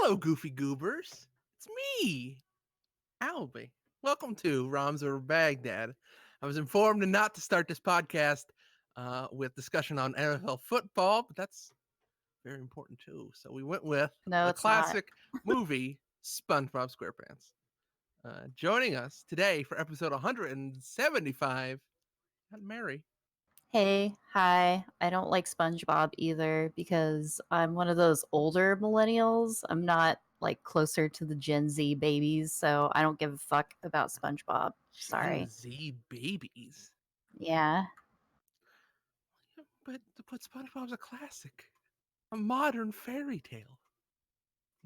Hello, Goofy Goobers. It's me, Albie. Welcome to Roms or Baghdad. I was informed not to start this podcast with discussion on NFL football, but that's very important too. So we went with No, the it's not. classic movie SpongeBob SquarePants. Joining us today for episode 175, Aunt Mary. Hey, hi. I don't like SpongeBob either because I'm one of those older millennials. I'm not like closer to the Gen Z babies, so I don't give a fuck about SpongeBob. Gen Sorry. Z babies. Yeah. But SpongeBob's a classic, a modern fairy tale.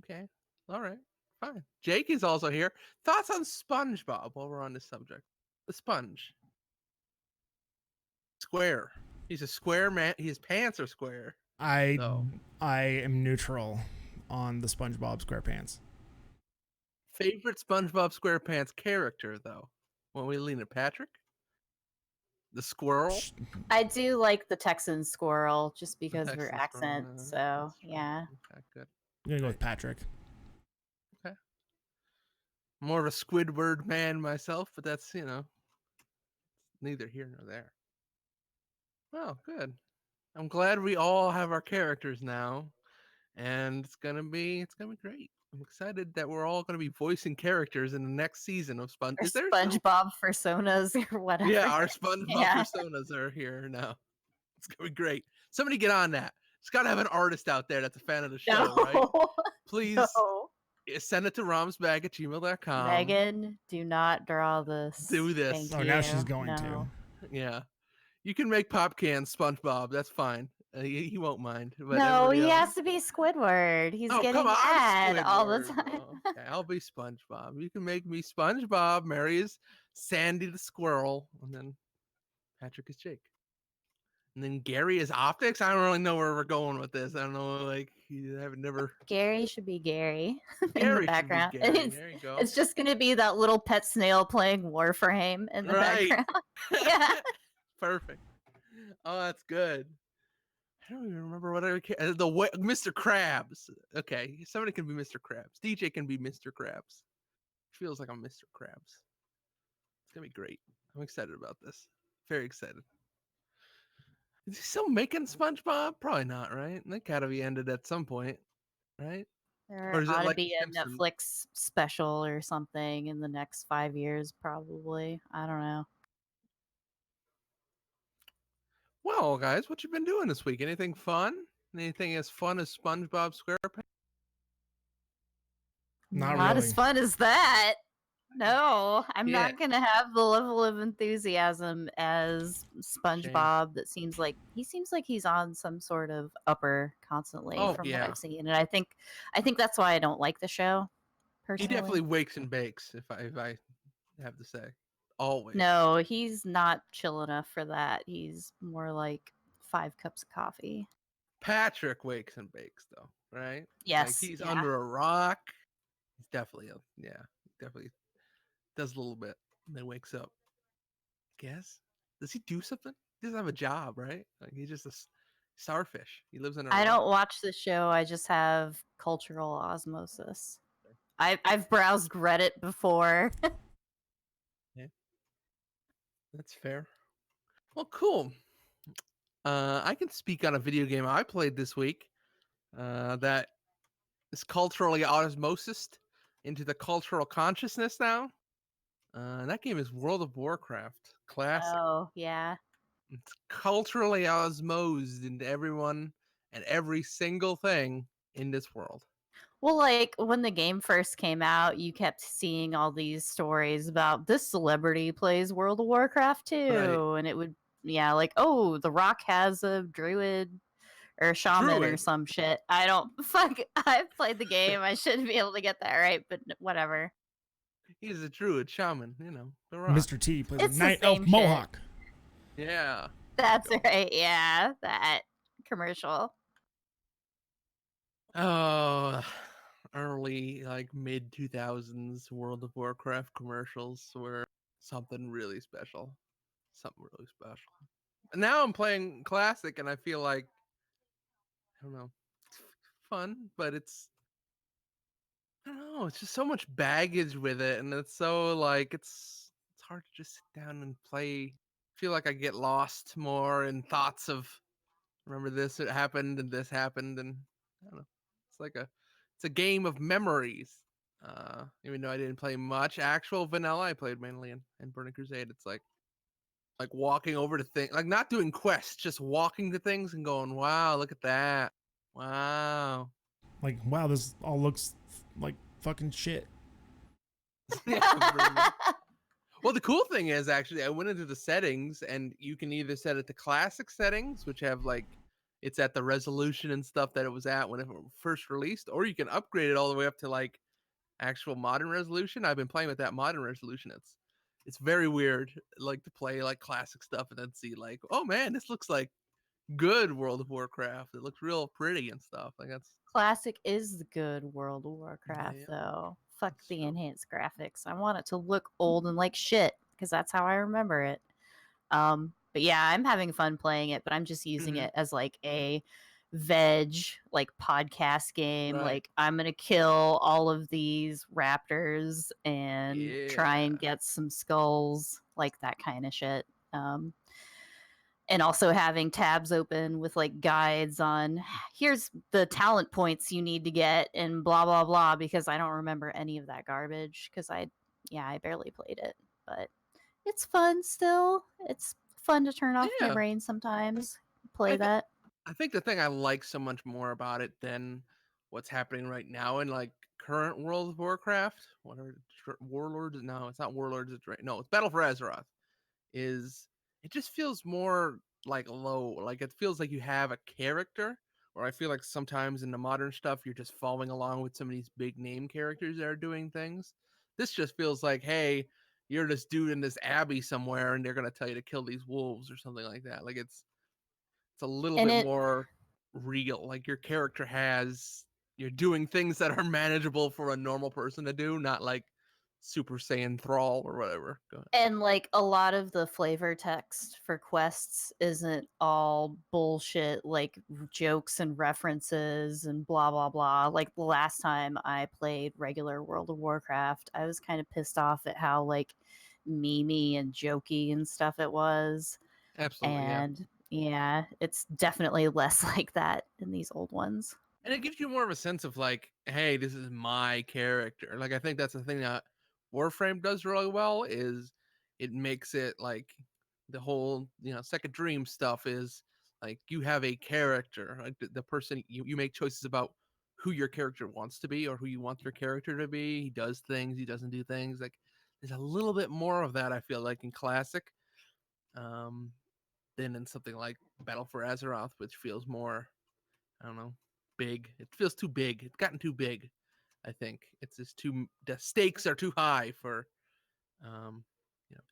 Okay. All right. Fine. Jake is also here. Thoughts on SpongeBob while we're on this subject? The sponge. Square. He's a square man. His pants are square. I So I am neutral on the SpongeBob SquarePants. favorite SpongeBob SquarePants character though. When we lean at Patrick, the squirrel. I do like the Texan squirrel just The because of her Texan accent. squirrel. So, That's true. yeah. Okay, good. I'm gonna go with Patrick. Okay. More of a Squidward man myself, but that's neither here nor there. Oh, good. I'm glad we all have our characters now, and it's gonna be great. I'm excited that we're all gonna be voicing characters in the next season of Sponge. Or Is there still? SpongeBob personas or Yeah, whatever. our SpongeBob Yeah. personas are here now. It's gonna be great. Somebody get on that. It's gotta have an artist out there that's a fan of the show, right? No. Please No. send it to romsbag@gmail.com. Megan, do not draw this. Do this. Thank Oh, you. now she's going No. Yeah, you can make pop cans SpongeBob. That's fine. He won't mind. But No, everybody he else. has to be Squidward. He's Oh, come getting on, mad all the Squidward. time. Oh, okay, I'll be SpongeBob. You can make me SpongeBob. Mary is Sandy the squirrel, and then Patrick is Jake, and then Gary is Optics. I don't really know where we're going with this. I don't know, like you have never. Gary should be Gary in the Gary should be background. And Gary. There you go. it's just going to be that little pet snail playing Warframe in the Right. background. Yeah. Perfect. Oh, that's good. I don't even remember what Mr. Krabs. Okay, somebody can be Mr. Krabs. DJ can be Mr. Krabs. Feels like I'm Mr. Krabs. It's gonna be great. I'm excited about this. Very excited. Is he still making SpongeBob? Probably not, right? That gotta be ended at some point, right? There Or is it ought to like be a Simpsons? Netflix special or something in the next 5 years, probably. I don't know. Well, guys, what you been doing this week? Anything fun? Anything as fun as SpongeBob SquarePants? Not Not really. as fun as that. No, I'm Yeah. not gonna have the level of enthusiasm as SpongeBob. That seems like he's on some sort of upper constantly Oh, from what yeah. I've seen, and I think that's why I don't like the show He personally. definitely wakes and bakes, if I have to say. Always. No, he's not chill enough for that. He's more like 5 cups of coffee. Patrick wakes and bakes, though, right? Like Yes, he's yeah. under a rock. He's definitely definitely does a little bit and then wakes up. Guess. Does he do something? He doesn't have a job, right? Like he's just a starfish. He lives in a I rock. don't watch the show. I just have cultural osmosis. I've browsed Reddit before. Yeah, that's fair. Well, cool. I can speak on a video game I played this week. That is culturally osmosis into the cultural consciousness now. That game is World of Warcraft Classic. Oh, yeah. It's culturally osmosed into everyone and every single thing in this world. Well, like when the game first came out, you kept seeing all these stories about this celebrity plays World of Warcraft too, Right. and it would, yeah, like, oh, The Rock has a druid or a shaman or Druid. some shit. I don't fuck. I've played the game. I should be able to get that right, but whatever. He's a druid shaman, the rock. Mr. T plays It's a the night elf same shit. mohawk. Yeah. That's Go. right. Yeah, that commercial. Oh, early, like mid 2000s World of Warcraft commercials were something really special. Something really special. And now I'm playing Classic and I feel like, I don't know, it's fun, but it's I don't know. It's just so much baggage with it, and it's so like it's hard to just sit down and play. I feel like I get lost more in thoughts of remember this it happened and this happened, and I don't know. It's a game of memories. Even though I didn't play much actual vanilla, I played mainly in Burning Crusade. It's like walking over to things, like not doing quests, just walking to things and going, "Wow, look at that! Wow." Like, wow, this all looks like fucking shit. Yeah, pretty much. Well, the cool thing is actually I went into the settings and you can either set it to classic settings, which have like it's at the resolution and stuff that it was at when it first released, or you can upgrade it all the way up to like actual modern resolution. I've been playing with that modern resolution. It's very weird, like to play like classic stuff and then see like, oh man, this looks like good World of Warcraft. It looks real pretty and stuff. Like that's Classic is the good World of Warcraft, yeah, though. Fuck that's the true. enhanced graphics. I want it to look old and like shit because that's how I remember it. But yeah, I'm having fun playing it, but I'm just using Mhm. it as like a veg like podcast game. Right. Like I'm gonna kill all of these raptors and try Yeah. and get some skulls, like that kind of shit. And also having tabs open with like guides on here's the talent points you need to get and blah blah blah, because I don't remember any of that garbage because I barely played it, but it's fun still. It's fun to turn off my Yeah. brain sometimes, I play think that. I think the thing I like so much more about it than what's happening right now in like current World of Warcraft, Warlords? No, it's not Warlords. It's right. No, it's Battle for Azeroth. Is it just feels more like low? Like it feels like you have a character. Or I feel like sometimes in the modern stuff you're just following along with some of these big name characters that are doing things. This just feels like, hey, you're this dude in this abbey somewhere, and they're gonna tell you to kill these wolves or something like that. Like it's a little And bit it more real. Like your character you're doing things that are manageable for a normal person to do, not like Super Saiyan Thrall or whatever. Go ahead. and like a lot of the flavor text for quests isn't all bullshit like jokes and references and blah blah blah. Like the last time I played regular World of Warcraft, I was kind of pissed off at how like memey and jokey and stuff it was. Absolutely, yeah. And yeah, it's definitely less like that in these old ones. And it gives you more of a sense of like, hey, this is my character. Like I think that's the thing that Warframe does really well is it makes it like the whole, Second Dream stuff is like you have a character. Like the person you make choices about who your character wants to be or who you want your character to be. He does things, he doesn't do things. Like there's a little bit more of that, I feel like, in classic. Um than in something like Battle for Azeroth, which feels more, I don't know, big. It feels too big. It's gotten too big. I think it's just too. The stakes are too high for,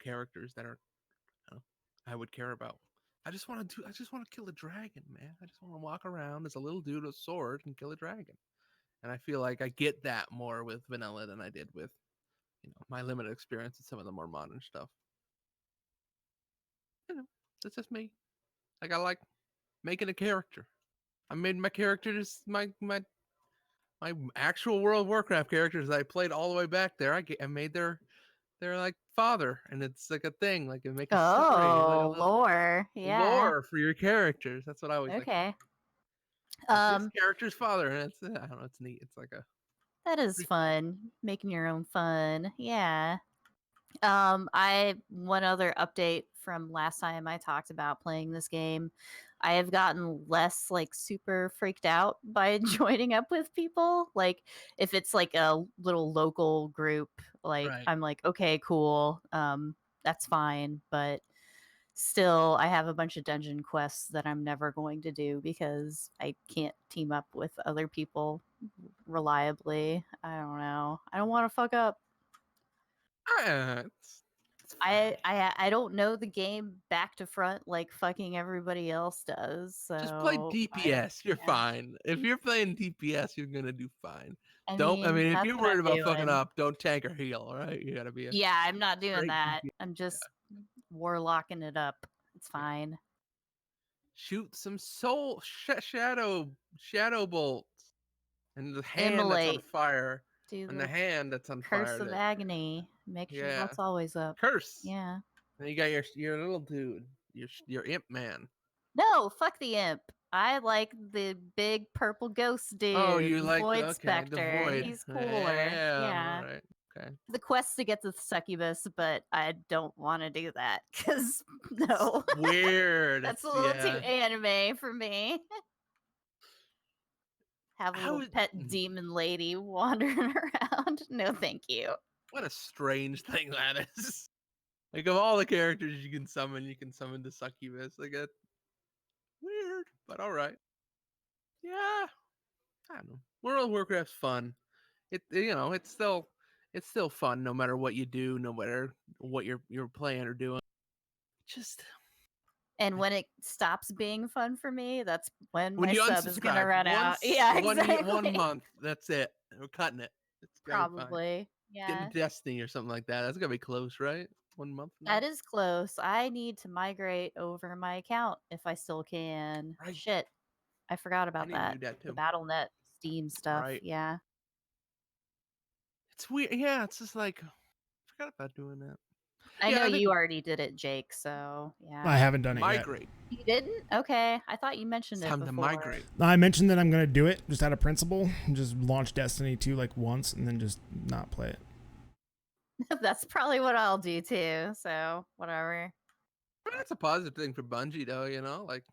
characters that are, I would care about. I just want to do. I just want to kill a dragon, man. I just want to walk around as a little dude with a sword and kill a dragon. And I feel like I get that more with vanilla than I did with, my limited experience with some of the more modern stuff. You know, that's just me. Like I like making a character. I made my characters my actual World of Warcraft characters that I played all the way back there. I made their like father, and it's like a thing. Like you make a story, like a Oh, little lore. Yeah. lore for your characters. That's what I always like to do. Okay. Like this Um, character's father, and it's I don't know, it's neat. It's like a that is pretty fun. Making your own fun. Yeah. I one other update from last time I talked about playing this game. I have gotten less like super freaked out by joining up with people. Like if it's like a little local group, like right. I'm like, okay, cool. That's fine. But still I have a bunch of dungeon quests that I'm never going to do because I can't team up with other people reliably. I don't know. I don't want to fuck up. It's fine. I don't know the game back to front like fucking everybody else does. Just play So DPS. You're yeah. fine. If you're playing DPS, you're gonna do fine. I Don't. I mean, mean, if that's you're what worried I'm about fucking doing. up, don't tank or heal. All right, you gotta be a Yeah, I'm not doing straight that. DPS. I'm just warlocking it up. It's Yeah. fine. Shoot some shadow bolts and the hand that's on Immolate. fire. Do And the the hand that's on curse fire. of agony. Make sure Yeah. that's always up. Curse. Yeah. And you got your little dude, your imp man. No, fuck the imp. I like the big purple ghost dude. Oh, you like Void the Spectre. Void. He's cooler. Yeah. Yeah. All right. Okay. The quest to get the succubus, but I don't want to do that because no, Weird. that's a little too anime for me. Have a little pet demon lady wandering around. No, thank you. What a strange thing that is. Like, of all the characters you can summon the succubus. Like, a weird, but all right. Yeah, I don't know. World of Warcraft's fun. It's still fun no matter what you do, no matter what you're playing or doing. Just And when it stops being fun for me, that's when my you sub is gonna unsubscribe run out. Yeah, exactly. one month. That's it. We're cutting it. It's gotta be fine. Probably. Yeah. Getting Destiny or something like that. That's gonna be close, right? 1 month now? That is close. I need to migrate over my account if I still can. Right. Shit. I forgot about need to that. do that The too. BattleNet Steam stuff. Right. Yeah. It's weird. Yeah, it's just like I forgot about doing that. I know you already did it, Jake, so yeah. I haven't done it Migrate. yet. You didn't? Okay. I thought you mentioned It's it time before. to migrate. No, I mentioned that I'm going to do it just out of principle. Just launch Destiny 2 like once and then just not play it. That's probably what I'll do too. So whatever. That's a positive thing for Bungie, though. Like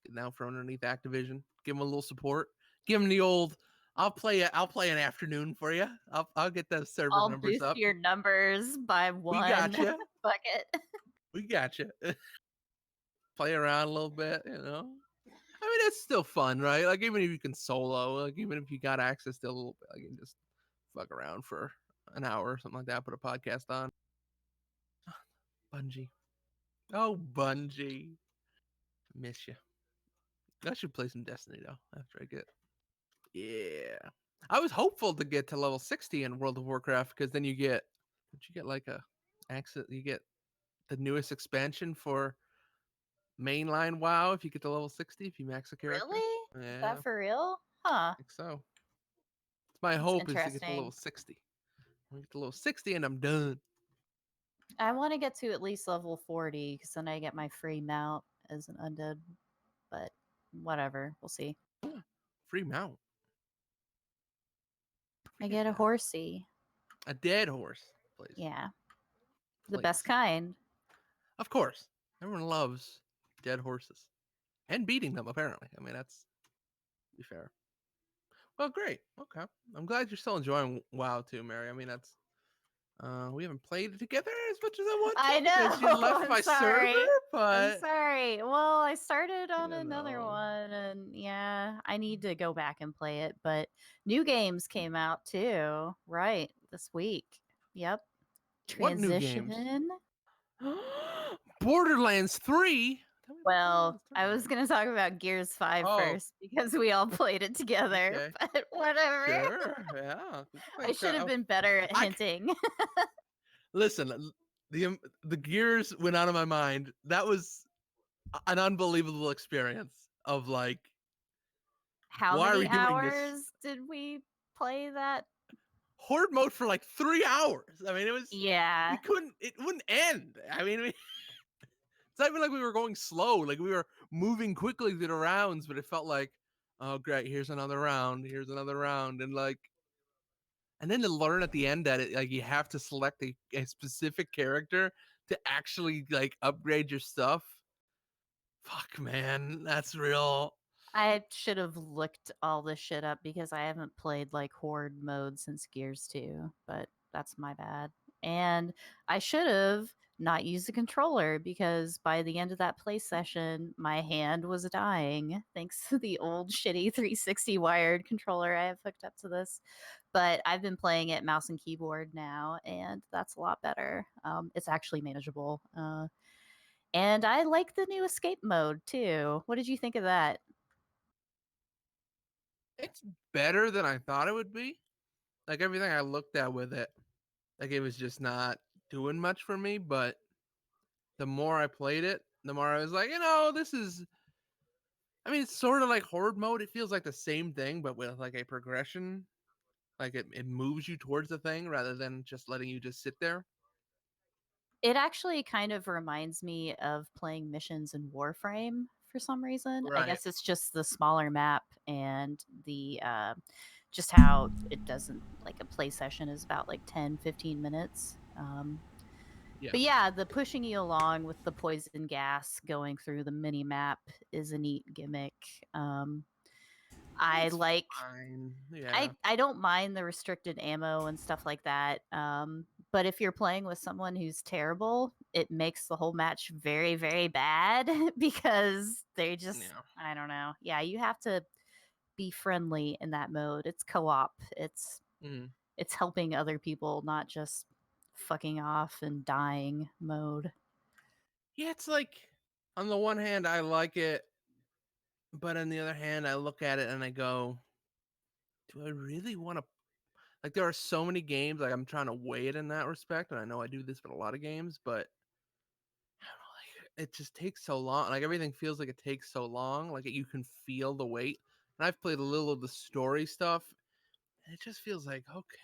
now from underneath Activision, give them a little support. Give them the old. I'll play an afternoon for you. I'll get those server I'll numbers boost up. your numbers by one. We got you. Fuck it. We got you. Play around a little bit, I mean, it's still fun, right? Like even if you can solo, like even if you got access to a little bit, like you can just fuck around for an hour or something like that. Put a podcast on. Bungie. Oh, Bungie. Miss you. I should play some Destiny though after I get. Yeah, I was hopeful to get to level 60 in World of Warcraft because then you get like a access. You get the newest expansion for mainline WoW if you get to level 60 if you max a character. Really? Yeah. Is that for real? Huh. I think so. It's my hope is to get to level 60. I get to level 60 and I'm done. I want to get to at least level 40 because then I get my free mount as an undead. But whatever, we'll see. Free mount. I get a horsey. A dead horse, please. Yeah. The best kind. Of course. Everyone loves dead horses. And beating them, apparently. I mean, that's to be fair. Well, great. Okay. I'm glad you're still enjoying WoW too, Mary. I mean, that's we haven't played it together as much as I want to. I know. Because you left my server, but I'm sorry. Well, I started on another one, and yeah, I need to go back and play it. But new games came out too, right? This week. Yep. What new games? Transition. Borderlands 3. Well, I was going to talk about Gears 5 first because we all played it together, but whatever. Sure, yeah. I should have been better at hinting. Listen, the Gears went out of my mind. That was an unbelievable experience of like, how many hours did we play that? Horde mode for like 3 hours. I mean, it was, yeah. It wouldn't end. I mean, it's not even like we were going slow. Like we were moving quickly through the rounds, but it felt like, oh great, here's another round. Here's another round. And then to learn at the end that like you have to select a specific character to actually like upgrade your stuff. Fuck, man, that's real. I should have looked all this shit up because I haven't played like Horde mode since Gears 2, but that's my bad. And I should have not used the controller because by the end of that play session, my hand was dying thanks to the old shitty 360 wired controller I have hooked up to this. But I've been playing it mouse and keyboard now, and that's a lot better. It's actually manageable. And I like the new escape mode too. What did you think of that? It's better than I thought it would be. Like everything I looked at with it, like it was just not doing much for me. But the more I played it, the more I was like, this is. I mean, it's sort of like Horde mode. It feels like the same thing, but with like a progression. Like it moves you towards the thing rather than just letting you just sit there. It actually kind of reminds me of playing missions in Warframe for some reason. I Right. guess it's just the smaller map and the just how it doesn't, like, a play session is about like 10-15 minutes. Yeah. But yeah, the pushing you along with the poison gas going through the mini map is a neat gimmick. I It's like fine. Yeah. I don't mind the restricted ammo and stuff like that. But if you're playing with someone who's terrible, it makes the whole match very, very bad because they just, Yeah. I don't know. Yeah, you have to be friendly in that mode. It's co-op. Mm. It's helping other people, not just fucking off and dying mode. Yeah, it's like on the one hand I like it, but on the other hand I look at it and I go, do I really want to, like, there are so many games, like I'm trying to weigh it in that respect, and I know I do this with a lot of games, but I don't know, like, it just takes so long. Like everything feels like it takes so long. Like you can feel the weight. And I've played a little of the story stuff, and it just feels like, okay,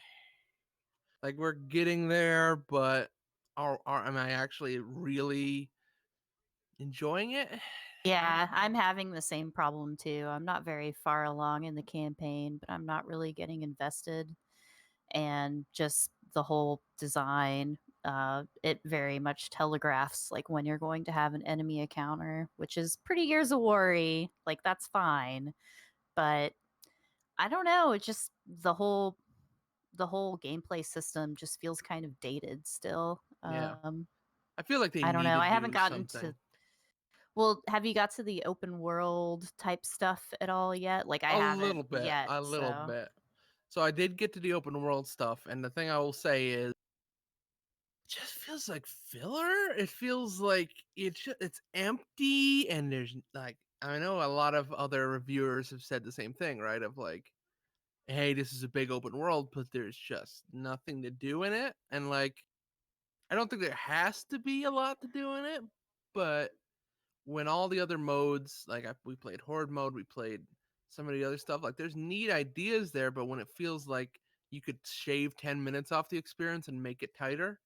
like we're getting there, but am I actually really enjoying it? Yeah, I'm having the same problem too. I'm not very far along in the campaign, but I'm not really getting invested. And just the whole design, it very much telegraphs like when you're going to have an enemy encounter, which is pretty Gears of War-y. Like, that's fine, but I don't know. It just the whole gameplay system just feels kind of dated still. Yeah. I feel like they I don't know. needed I to haven't do gotten something. to. Well, have you got to the open world type stuff at all yet? Like, I A haven't little bit, yet, a little so. bit. So I did get to the open world stuff, and the thing I will say is, it just feels like filler. It feels like it's empty, and there's like, I know a lot of other reviewers have said the same thing, right? Of like, hey, this is a big open world, but there's just nothing to do in it. And like, I don't think there has to be a lot to do in it, but when all the other modes, like we played horde mode, we played some of the other stuff, like there's neat ideas there, but when it feels like you could shave 10 minutes off the experience and make it tighter,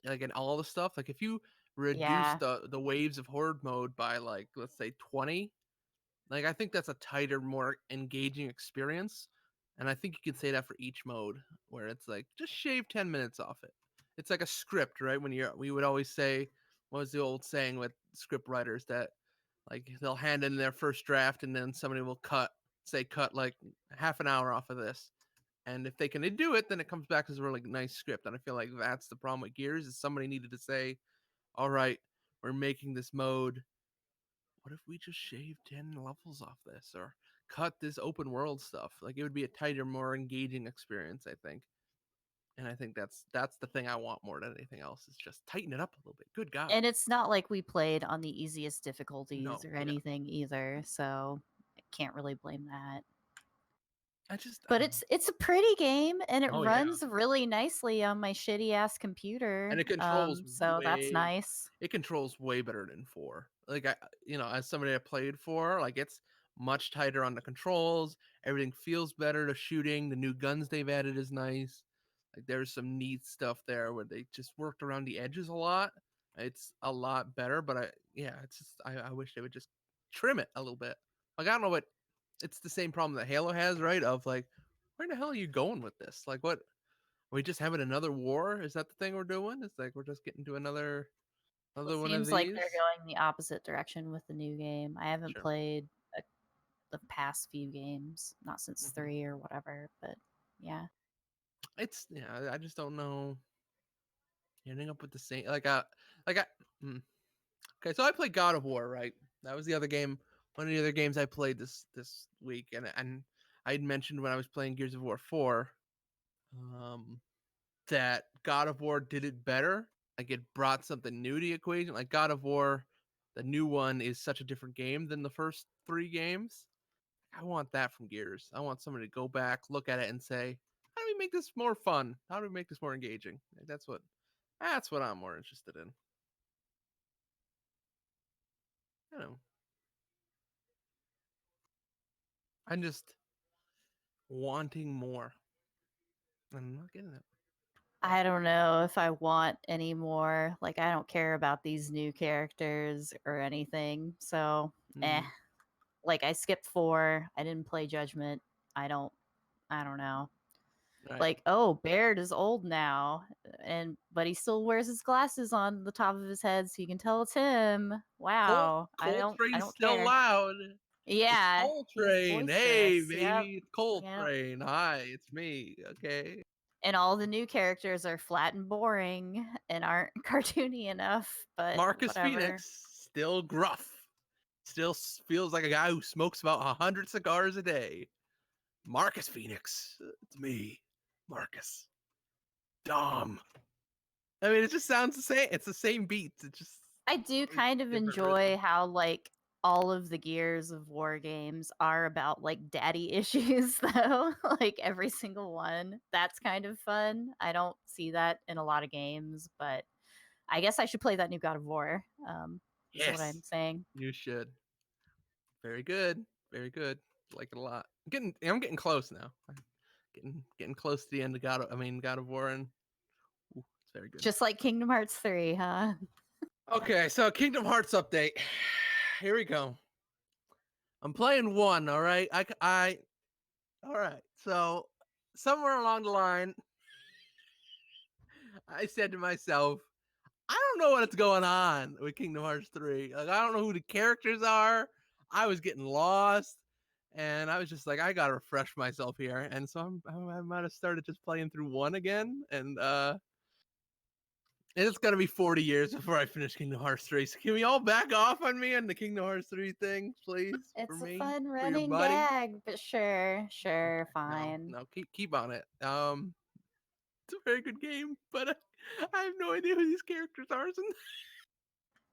like in all the stuff, like if you reduce Yeah. the waves of horde mode by, like, let's say 20, like I think that's a tighter, more engaging experience. And I think you can say that for each mode, where it's like just shave 10 minutes off it. It's like a script, right? We would always say, what was the old saying with script writers, that like they'll hand in their first draft and then somebody will cut like half an hour off of this. And if they can do it, then it comes back as a really nice script. And I feel like that's the problem with Gears, is somebody needed to say, all right, we're making this mode. What if we just shave 10 levels off this, or cut this open world stuff? Like it would be a tighter, more engaging experience, I think. And I think that's the thing I want more than anything else, is just tighten it up a little bit. Good God. And it's not like we played on the easiest No, difficulties or yeah. anything either, so I can't really blame that. I But don't know. it's a pretty game and it Oh yeah. runs really nicely on my shitty ass computer. And it controls So that's nice. it controls way better than 4. Like as somebody that played 4, like it's much tighter on the controls. Everything feels better. The shooting, the new guns they've added is nice. Like there's some neat stuff there where they just worked around the edges a lot. It's a lot better, but it's just I wish they would just trim it a little bit. Like I don't know what, it's the same problem that Halo has, right? Of like, where the hell are you going with this? Like what, we just having another war? Is that the thing we're doing? It's like we're just getting to another It one of seems like these. they're going the opposite direction with the new game. I haven't Sure. played the past few games, not since Mhm. 3 or whatever, but yeah. It's I just don't know. Ending up with the same, like I mm. Okay, so I played God of War, right? That was the other game. One of the other games I played this week, and I had mentioned when I was playing Gears of War 4, um, that God of War did it better. Like it brought something new to the equation. Like God of War, the new one is such a different game than the first 3 games. I want that from Gears. I want somebody to go back, look at it, and say, "How do we make this more fun? How do we make this more engaging?" Like, that's what I'm more interested in. You know, I'm just wanting more. I'm not getting it. I don't know if I want any more. Like, I don't care about these new characters or anything. So, Mm. Like, I skipped 4. I didn't play Judgment. I don't know. Right. Like, oh, Baird is old now, but he still wears his glasses on the top of his head, so you can tell it's him. Wow, I Coltrane's don't still care. loud. Yeah, It's he's Coltrane. Hey, boisterous. Yep. baby. It's Coltrane. Hi, it's me. Okay. And all the new characters are flat and boring and aren't cartoony enough, but Marcus whatever. Phoenix, still gruff. Still feels like a guy who smokes about 100 cigars a day. Marcus Phoenix. It's me, Marcus. Dom. I mean, it just sounds the same. It's the same beats. It just. I do kind of different enjoy rhythm. how, like, all of the Gears of War games are about, like, daddy issues, though. Like, every single one. That's kind of fun. I don't see that in a lot of games, but I guess I should play that new God of War. Is what I'm Yes, saying. you should. Very good. Very good. Like it a lot. I'm getting close now. Getting close to the end of God of War, and it's very good. Just like Kingdom Hearts 3, huh? Okay, so Kingdom Hearts update. Here we go. I'm playing 1, all right? All right. So somewhere along the line, I said to myself, I don't know what's going on with Kingdom Hearts 3. Like, I don't know who the characters are. I was getting lost, and I was just like, I gotta refresh myself here. And so I might have started just playing through 1 again, and it's gonna be 40 years before I finish Kingdom Hearts 3. So can we all back off on me on the Kingdom Hearts 3 thing, please? It's for a me, fun for your running buddy. gag, but sure, fine. No, keep on it. It's a very good game, but I have no idea who these characters are.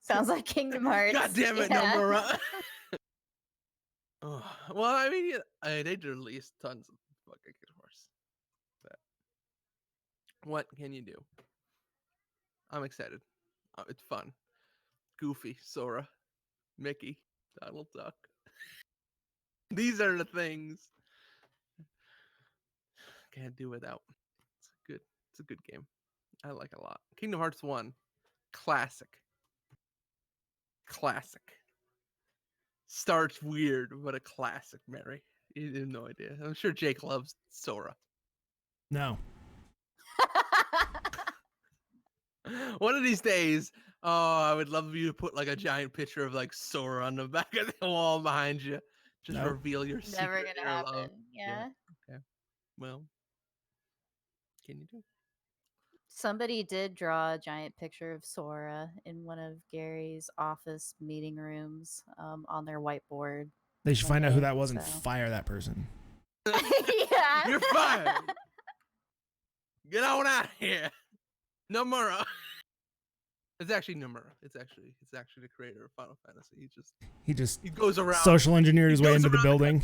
Sounds like Kingdom Hearts. God damn it, yeah. Nomura. Oh, well, I mean, they did release tons of fucking Kingdom Hearts. But what can you do? I'm excited. It's fun. Goofy, Sora, Mickey, Donald Duck. These are the things can't do without. It's a good game. I like it a lot. Kingdom Hearts 1. Classic. Starts weird, but a classic, Mary. You have no idea. I'm sure Jake loves Sora. No. One of these days, I would love you to put like a giant picture of like Sora on the back of the wall behind you. Just No. reveal your Never secret gonna inner happen. love. Yeah. Okay. Well, can you do? Somebody did draw a giant picture of Sora in one of Gary's office meeting rooms on their whiteboard. They should find out who that was and So. fire that person. Yeah. You're fired. Get on out of here. Nomura. It's actually Nomura. It's actually the creator of Final Fantasy. He goes around. Social engineered his way goes into the around building.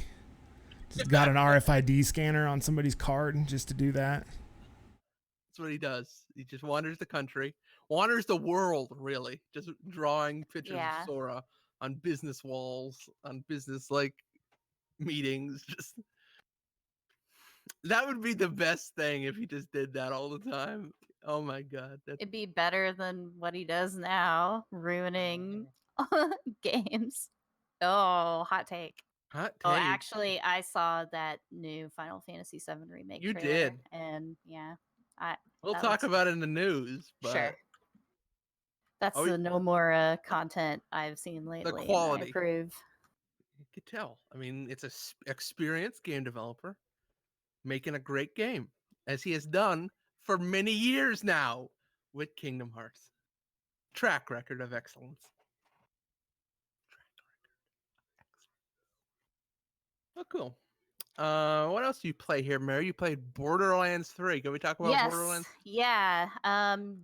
Just got an RFID scanner on somebody's card just to do that. That's what he does. He just wanders the country, wanders the world, really, just drawing pictures of Sora on business walls, on business like meetings. Just that would be the best thing if he just did that all the time. Oh my god, It'd be better than what he does now, ruining games. Oh, hot take. Hot take. Oh, actually, I saw that new Final Fantasy VII remake You trailer, did. and yeah, We'll talk about it in the news, but sure. That's the Nomura content I've seen lately. The quality. I approve. You could tell. I mean, it's an experienced game developer making a great game, as he has done for many years now with Kingdom Hearts. Track record of excellence. Oh, cool. What else do you play here, Mary? You played Borderlands 3. Can we talk about Borderlands? Yeah.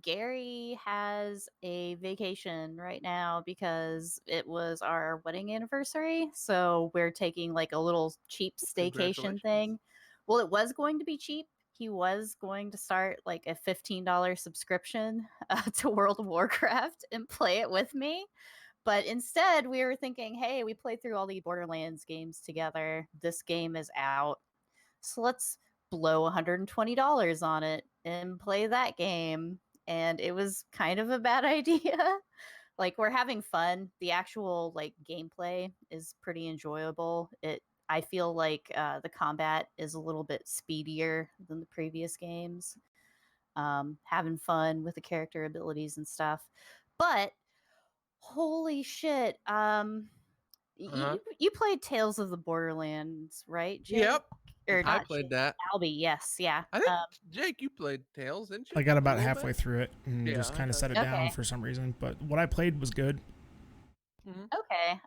Gary has a vacation right now because it was our wedding anniversary. So we're taking like a little cheap staycation thing. Well, it was going to be cheap. He was going to start like a $15 subscription to World of Warcraft and play it with me. But instead, we were thinking, hey, we played through all the Borderlands games together. This game is out. So let's blow $120 on it and play that game. And it was kind of a bad idea. Like, we're having fun. The actual like gameplay is pretty enjoyable. I feel like the combat is a little bit speedier than the previous games. Having fun with the character abilities and stuff. But holy shit, you played Tales of the Borderlands, right, Jake? Yep. Or I not played Jake, that. Albie, yes, yeah. I think Jake, you played Tales, didn't you? I got A about little halfway bit? through it and Yeah, just kind of okay. set it down Okay. for some reason. But what I played was good. Okay.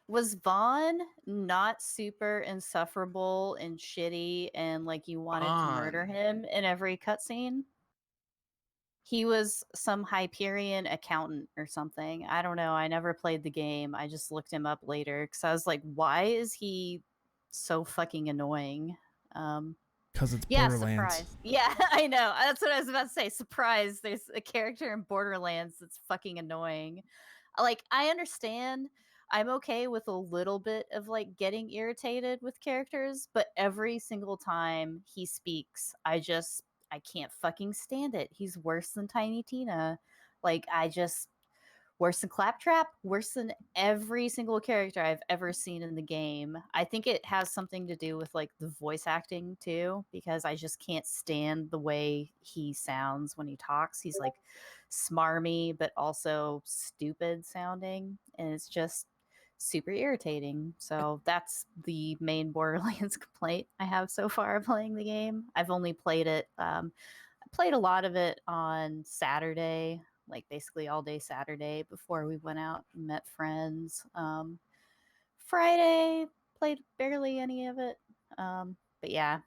Was Vaughn not super insufferable and shitty and like you wanted to murder Vaughn. him in every cutscene? He was some Hyperion accountant or something. I don't know. I never played the game. I just looked him up later because I was like, why is he so fucking annoying? Because it's Yeah, Borderlands. surprise. Yeah, I know. That's what I was about to say. Surprise. There's a character in Borderlands that's fucking annoying. Like, I understand. I'm okay with a little bit of like getting irritated with characters, but every single time he speaks, I can't fucking stand it. He's worse than Tiny Tina. Like, worse than Claptrap, worse than every single character I've ever seen in the game. I think it has something to do with like the voice acting too, because I just can't stand the way he sounds when he talks. He's like smarmy, but also stupid sounding, and it's just super irritating. So that's the main Borderlands complaint I have so far playing the game. I've only played it. I played a lot of it on Saturday, like basically all day Saturday before we went out and met friends. Friday played barely any of it. But yeah.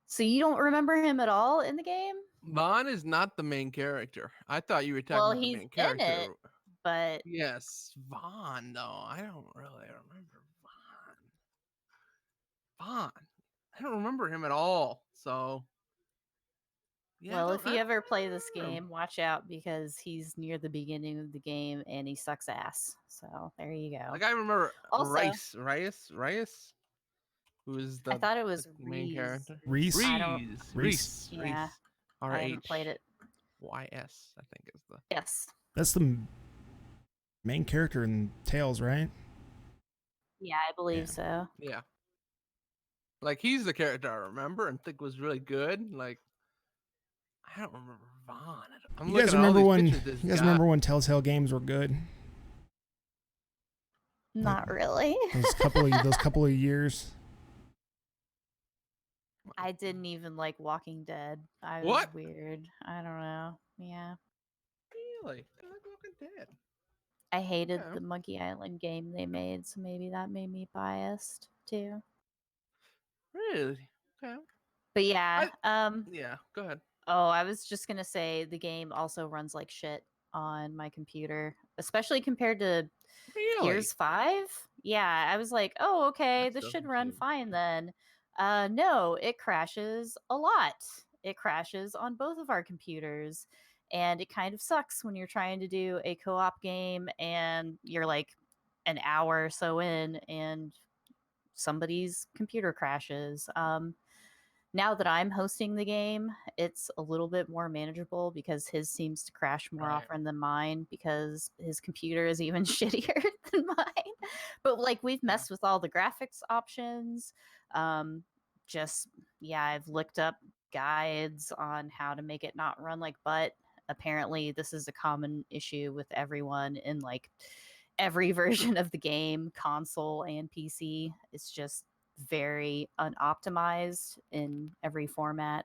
So you don't remember him at all in the game? Vaughn is not the main character. I thought you were talking Well, about the he's main in character. it, but Yes, Vaughn, though. I don't really remember Vaughn. I don't remember him at all. So, yeah, well, if I you don't ever play this remember him. game, watch out because he's near the beginning of the game and he sucks ass. So there you go. Like, I remember Also, Rice, who is I the thought it was main character. Reese? I don't. Reese. Yeah, I haven't played it. R-H-Y-S, I think is the. Yes. That's the main character in Tales, right? Yeah, I believe Yeah. so. Yeah. Like, he's the character I remember and think was really good. Like, I don't remember Vaughn. I'm You looking guys at all remember these when? pictures of this You guys guy. remember when Telltale games were good? Not really. Those couple of years. I didn't even like Walking Dead. I was What? weird. I don't know. Yeah. Really? I like Walking Dead. I hated Yeah. the Monkey Island game they made, so maybe that made me biased too. Really? Okay. But yeah, Yeah, go ahead. oh, I was just gonna say the game also runs like shit on my computer, especially compared to Really? Gears 5. Yeah, I was like, oh, okay, That's this should doesn't run seem- fine then. No, it crashes a lot. It crashes on both of our computers. And it kind of sucks when you're trying to do a co op game and you're like an hour or so in and somebody's computer crashes. Now that I'm hosting the game, it's a little bit more manageable because his seems to crash more Right. often than mine because his computer is even shittier than mine. But like we've messed with all the graphics options. Just yeah, I've looked up guides on how to make it not run like butt. Apparently, this is a common issue with everyone in like every version of the game, console and PC. It's just very unoptimized in every format.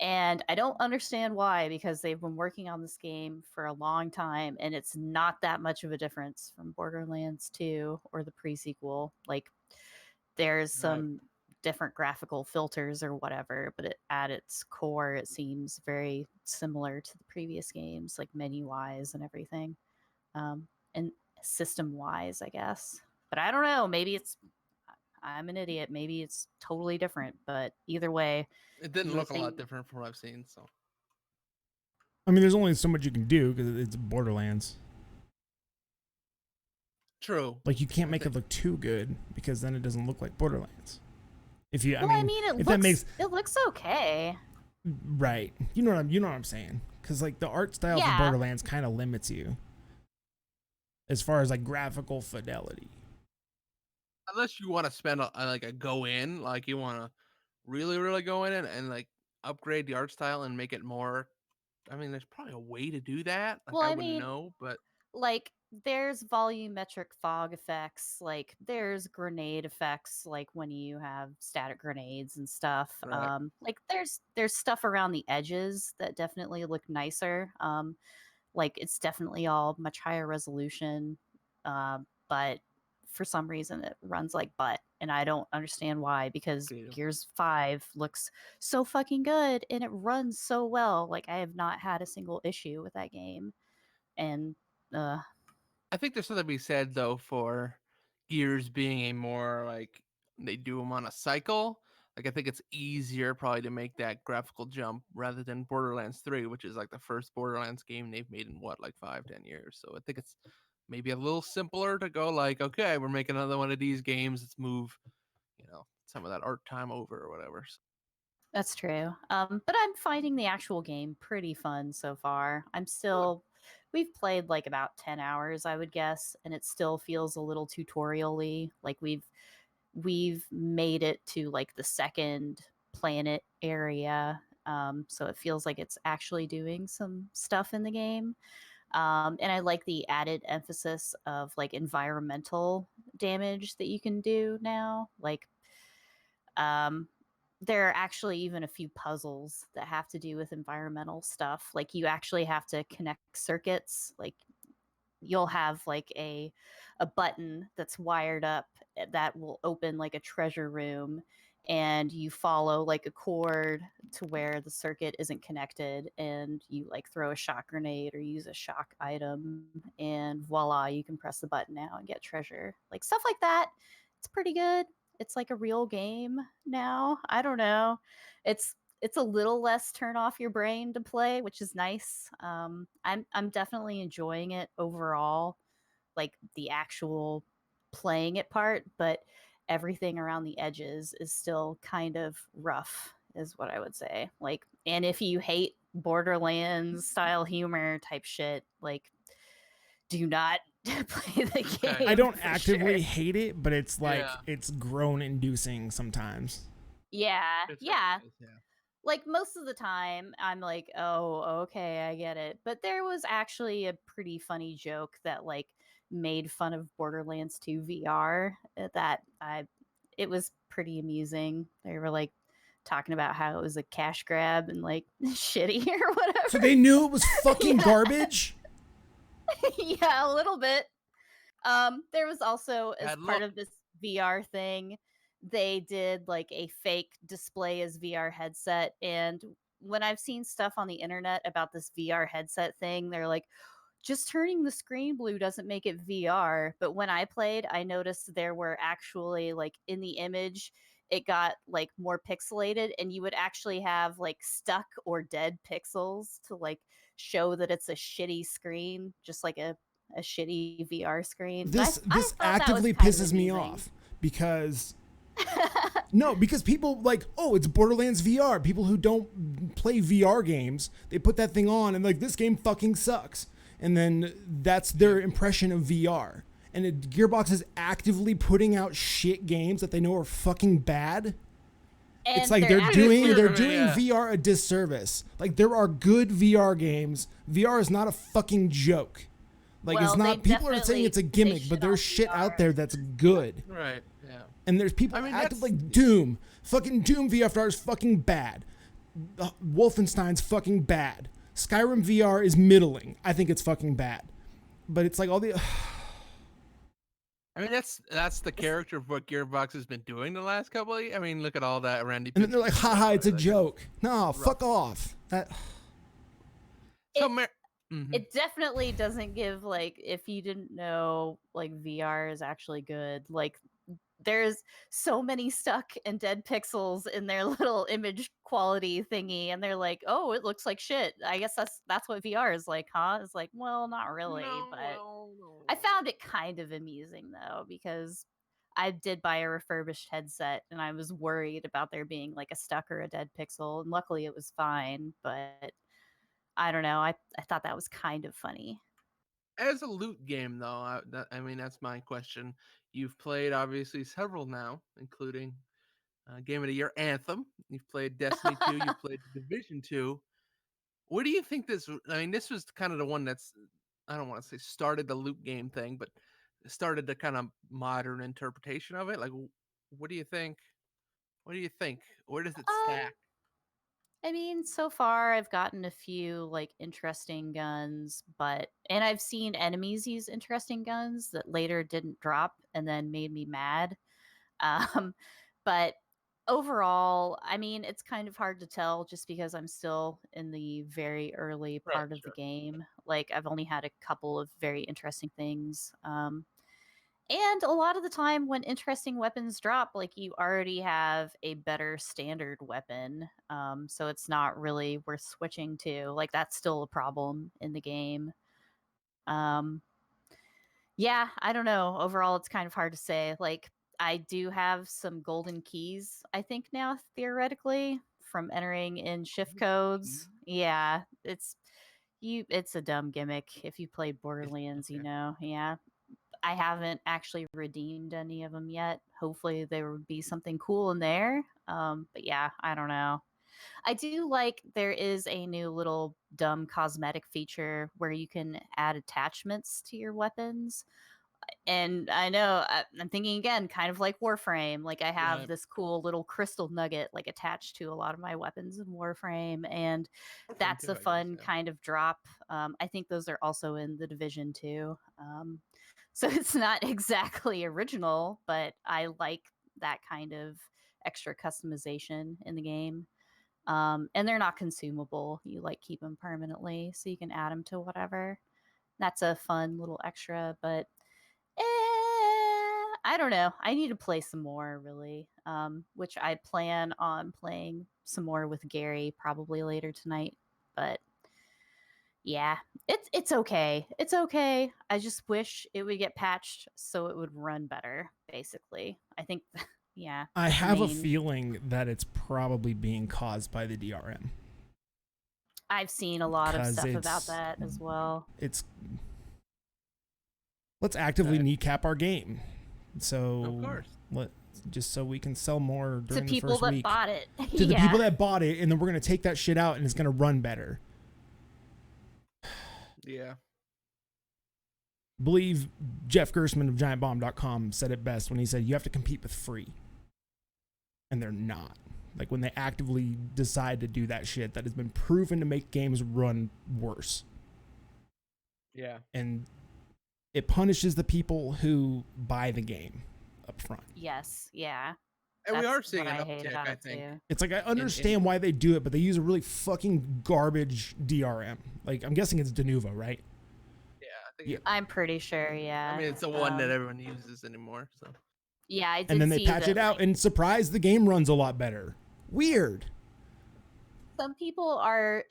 And I don't understand why, because they've been working on this game for a long time and it's not that much of a difference from Borderlands 2 or the pre-sequel. Like there's some different graphical filters or whatever, but at its core it seems very similar to the previous games, like menu-wise and everything. And system-wise, I guess. But I don't know, maybe I'm an idiot. Maybe it's totally different, but either way, It didn't the look a lot thing- different from what I've seen, so. I mean, there's only so much you can do because it's Borderlands. True. Like, you can't I make it think- look too good because then it doesn't look like Borderlands. If you, Well, I mean, it looks okay. Right. You know what I'm saying? Because like the art style for Borderlands kind of limits you as far as like graphical fidelity. Unless you want to spend a go in, like you want to really, really go in and like upgrade the art style and make it more. I mean, there's probably a way to do that. Like Well, I I wouldn't mean, know, but like there's volumetric fog effects, like there's grenade effects, like when you have static grenades and stuff. right. Like there's stuff around the edges that definitely look nicer. Like it's definitely all much higher resolution, but for some reason it runs like butt, and I don't understand why, because Gears 5 looks so fucking good and it runs so well. Like I have not had a single issue with that game. And I think there's something to be said though for Gears being a more like they do them on a cycle. Like I think it's easier probably to make that graphical jump rather than Borderlands 3, which is like the first Borderlands game they've made in what, like 5-10 years. So I think it's maybe a little simpler to go like, okay, we're making another one of these games. Let's move, some of that art time over or whatever. that's true. But I'm finding the actual game pretty fun so far. We've played like about 10 hours, I would guess, and it still feels a little tutorial-y. Like we've made it to like the second planet area. So it feels like it's actually doing some stuff in the game. And I like the added emphasis of like environmental damage that you can do now. Like, there are actually even a few puzzles that have to do with environmental stuff. Like you actually have to connect circuits. Like you'll have like a button that's wired up that will open like a treasure room, and you follow like a cord to where the circuit isn't connected, and you like throw a shock grenade or use a shock item, and voila, you can press the button now and get treasure. Like stuff like that. It's pretty good. It's like a real game now. I don't know. It's a little less turn off your brain to play, which is nice. I'm definitely enjoying it overall, like the actual playing it part, but everything around the edges is still kind of rough, is what I would say. Like, and if you hate Borderlands style humor type shit, like, do not play the game. I don't actively hate it, but it's like it's groan inducing sometimes. Yeah. Like most of the time I'm like, oh, okay, I get it. But there was actually a pretty funny joke that like made fun of Borderlands 2 VR it was pretty amusing. They were like talking about how it was a cash grab and like shitty or whatever. So they knew it was fucking garbage? Yeah, a little bit. There was also, as part of this VR thing, they did like a fake display as VR headset. And when I've seen stuff on the internet about this VR headset thing, they're like, just turning the screen blue doesn't make it VR. But when I played, I noticed there were actually like in the image, it got like more pixelated, and you would actually have like stuck or dead pixels to like show that it's a shitty screen, just like a shitty VR screen. This actively pisses me off because because people like, oh, it's Borderlands VR. People who don't play VR games, they put that thing on and like, this game fucking sucks. And then that's their impression of VR. And Gearbox is actively putting out shit games that they know are fucking bad. And it's like they're doing VR a disservice. Like there are good VR games. VR is not a fucking joke. Like it's not. People are saying it's a gimmick, but there's shit out there that's good. Right. Yeah. And there's people active like Doom. Fucking Doom VR is fucking bad. Wolfenstein's fucking bad. Skyrim VR is middling. I think it's fucking bad. But it's like all the. I mean, that's the character of what Gearbox has been doing the last couple of years. I mean, look at all that Randy. And then they're like, haha, it's a joke. No, fuck off. It definitely doesn't give, like, if you didn't know, like, VR is actually good. Like, there's so many stuck and dead pixels in their little image quality thingy, and they're like, oh, it looks like shit. I guess that's what VR is like, huh? It's like, well, not really, but I found it kind of amusing though, because I did buy a refurbished headset, and I was worried about there being like a stuck or a dead pixel, and luckily it was fine. But I don't know. I thought that was kind of funny. As a loot game, though, I mean, that's my question. You've played obviously several now, including Game of the Year Anthem. You've played Destiny 2. You've played Division 2. What do you think this? I mean, this was kind of the one that's, I don't want to say started the loot game thing, but started the kind of modern interpretation of it. Like, what do you think? What do you think? Where does it stack? I mean, so far I've gotten a few like interesting guns, and I've seen enemies use interesting guns that later didn't drop and then made me mad. Um, but overall, I mean, it's kind of hard to tell just because I'm still in the very early Right, part of the sure. game. Like I've only had a couple of very interesting things. And a lot of the time when interesting weapons drop, like you already have a better standard weapon. So it's not really worth switching to. Like that's still a problem in the game. Yeah, I don't know. Overall, it's kind of hard to say. Like I do have some golden keys, I think now theoretically from entering in shift codes. Yeah, it's a dumb gimmick if you played Borderlands, Okay. Yeah. I haven't actually redeemed any of them yet. Hopefully there would be something cool in there. But yeah, I don't know. I do like there is a new little dumb cosmetic feature where you can add attachments to your weapons. And I know I'm thinking again, kind of like Warframe. Like I have Right. this cool little crystal nugget like attached to a lot of my weapons in Warframe, and Warframe that's too, a I guess, fun yeah. kind of drop. I think those are also in the Division 2. So it's not exactly original, but I like that kind of extra customization in the game. And they're not consumable. You like keep them permanently, so you can add them to whatever. That's a fun little extra, but I don't know. I need to play some more, really, which I plan on playing some more with Gary probably later tonight. But yeah, it's okay. It's okay. I just wish it would get patched so it would run better. Basically, I think, yeah. I have a feeling that it's probably being caused by the DRM. I've seen a lot of stuff about that as well. Let's actively kneecap our game. So Of course. Just so we can sell more during to the first week. people that bought it. To the people that bought it, and then we're going to take that shit out and it's going to run better. Yeah. I believe Jeff Gerstmann of GiantBomb.com said it best when he said you have to compete with free. And they're not. Like when they actively decide to do that shit that has been proven to make games run worse. Yeah. And it punishes the people who buy the game up front. Yes, yeah. And we are seeing an what I hate uptick, about I it, think. too. It's like I understand why they do it, but they use a really fucking garbage DRM. Like I'm guessing it's Denuvo, right? Yeah, I think I'm pretty sure, yeah. I mean, it's the one that everyone uses anymore. So yeah, I did. And then they see patch it out, and surprise, the game runs a lot better. Weird. Some people are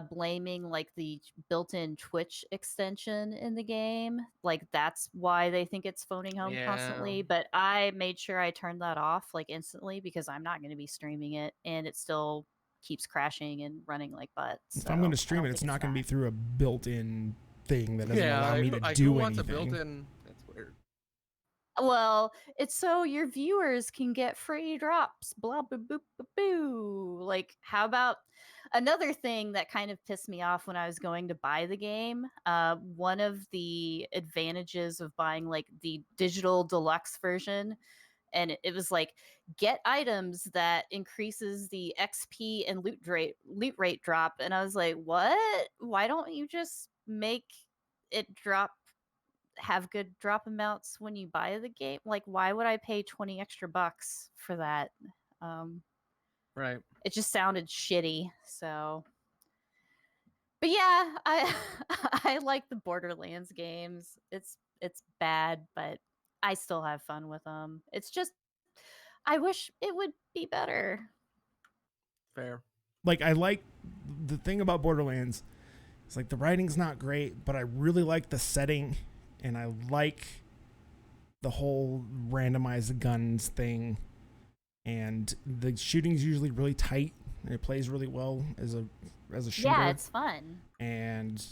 blaming like the built-in Twitch extension in the game. Like that's why they think it's phoning home constantly. But I made sure I turned that off like instantly because I'm not going to be streaming it, and it still keeps crashing and running like butts. If I'm going to stream it, it's not going to be through a built-in thing that doesn't allow me to do who wants anything. A built-in? That's weird. Well, it's so your viewers can get free drops. Blah boo boo boo boo. Like, how about another thing that kind of pissed me off when I was going to buy the game? One of the advantages of buying like the digital deluxe version, and it was like get items that increases the XP and loot rate drop, and I was like, what? Why don't you just make it have good drop amounts when you buy the game? Like, why would I pay 20 extra bucks for that? Right. It just sounded shitty. So, but yeah, I like the Borderlands games. It's bad, but I still have fun with them. It's just I wish it would be better. Fair. Like I like the thing about Borderlands. It's like the writing's not great, but I really like the setting. And I like the whole randomized guns thing, and the shooting's usually really tight, and it plays really well as a shooter. Yeah, it's fun. And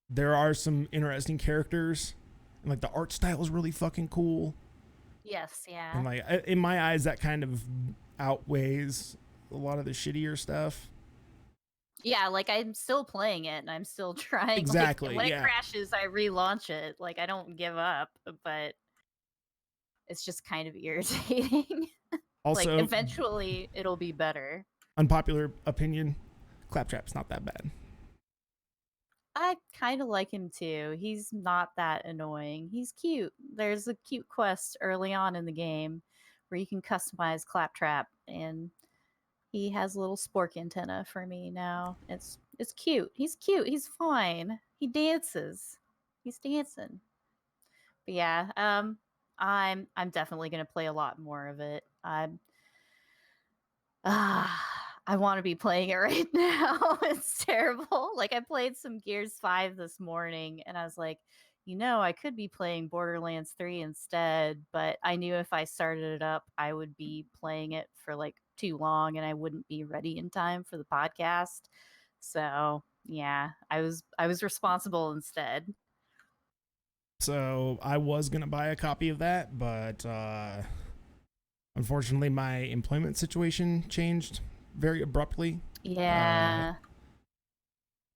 there are some interesting characters, and like the art style is really fucking cool. Yes, yeah. And like in my eyes, that kind of outweighs a lot of the shittier stuff. Yeah, like I'm still playing it and I'm still trying. Exactly. Like, when yeah. it crashes, I relaunch it. Like I don't give up, but it's just kind of irritating. Also, like eventually it'll be better. Unpopular opinion, Claptrap's not that bad. I kind of like him too. He's not that annoying. He's cute. There's a cute quest early on in the game where you can customize Claptrap, and he has a little spork antenna for me now. It's cute. He's cute. He's fine. He dances. He's dancing. But yeah, I'm definitely gonna play a lot more of it. I want to be playing it right now. It's terrible. Like I played some Gears 5 this morning and I was like, I could be playing Borderlands 3 instead, but I knew if I started it up, I would be playing it for like too long and I wouldn't be ready in time for the podcast. So, yeah, I was responsible instead. So, I was going to buy a copy of that, but unfortunately my employment situation changed very abruptly. Yeah.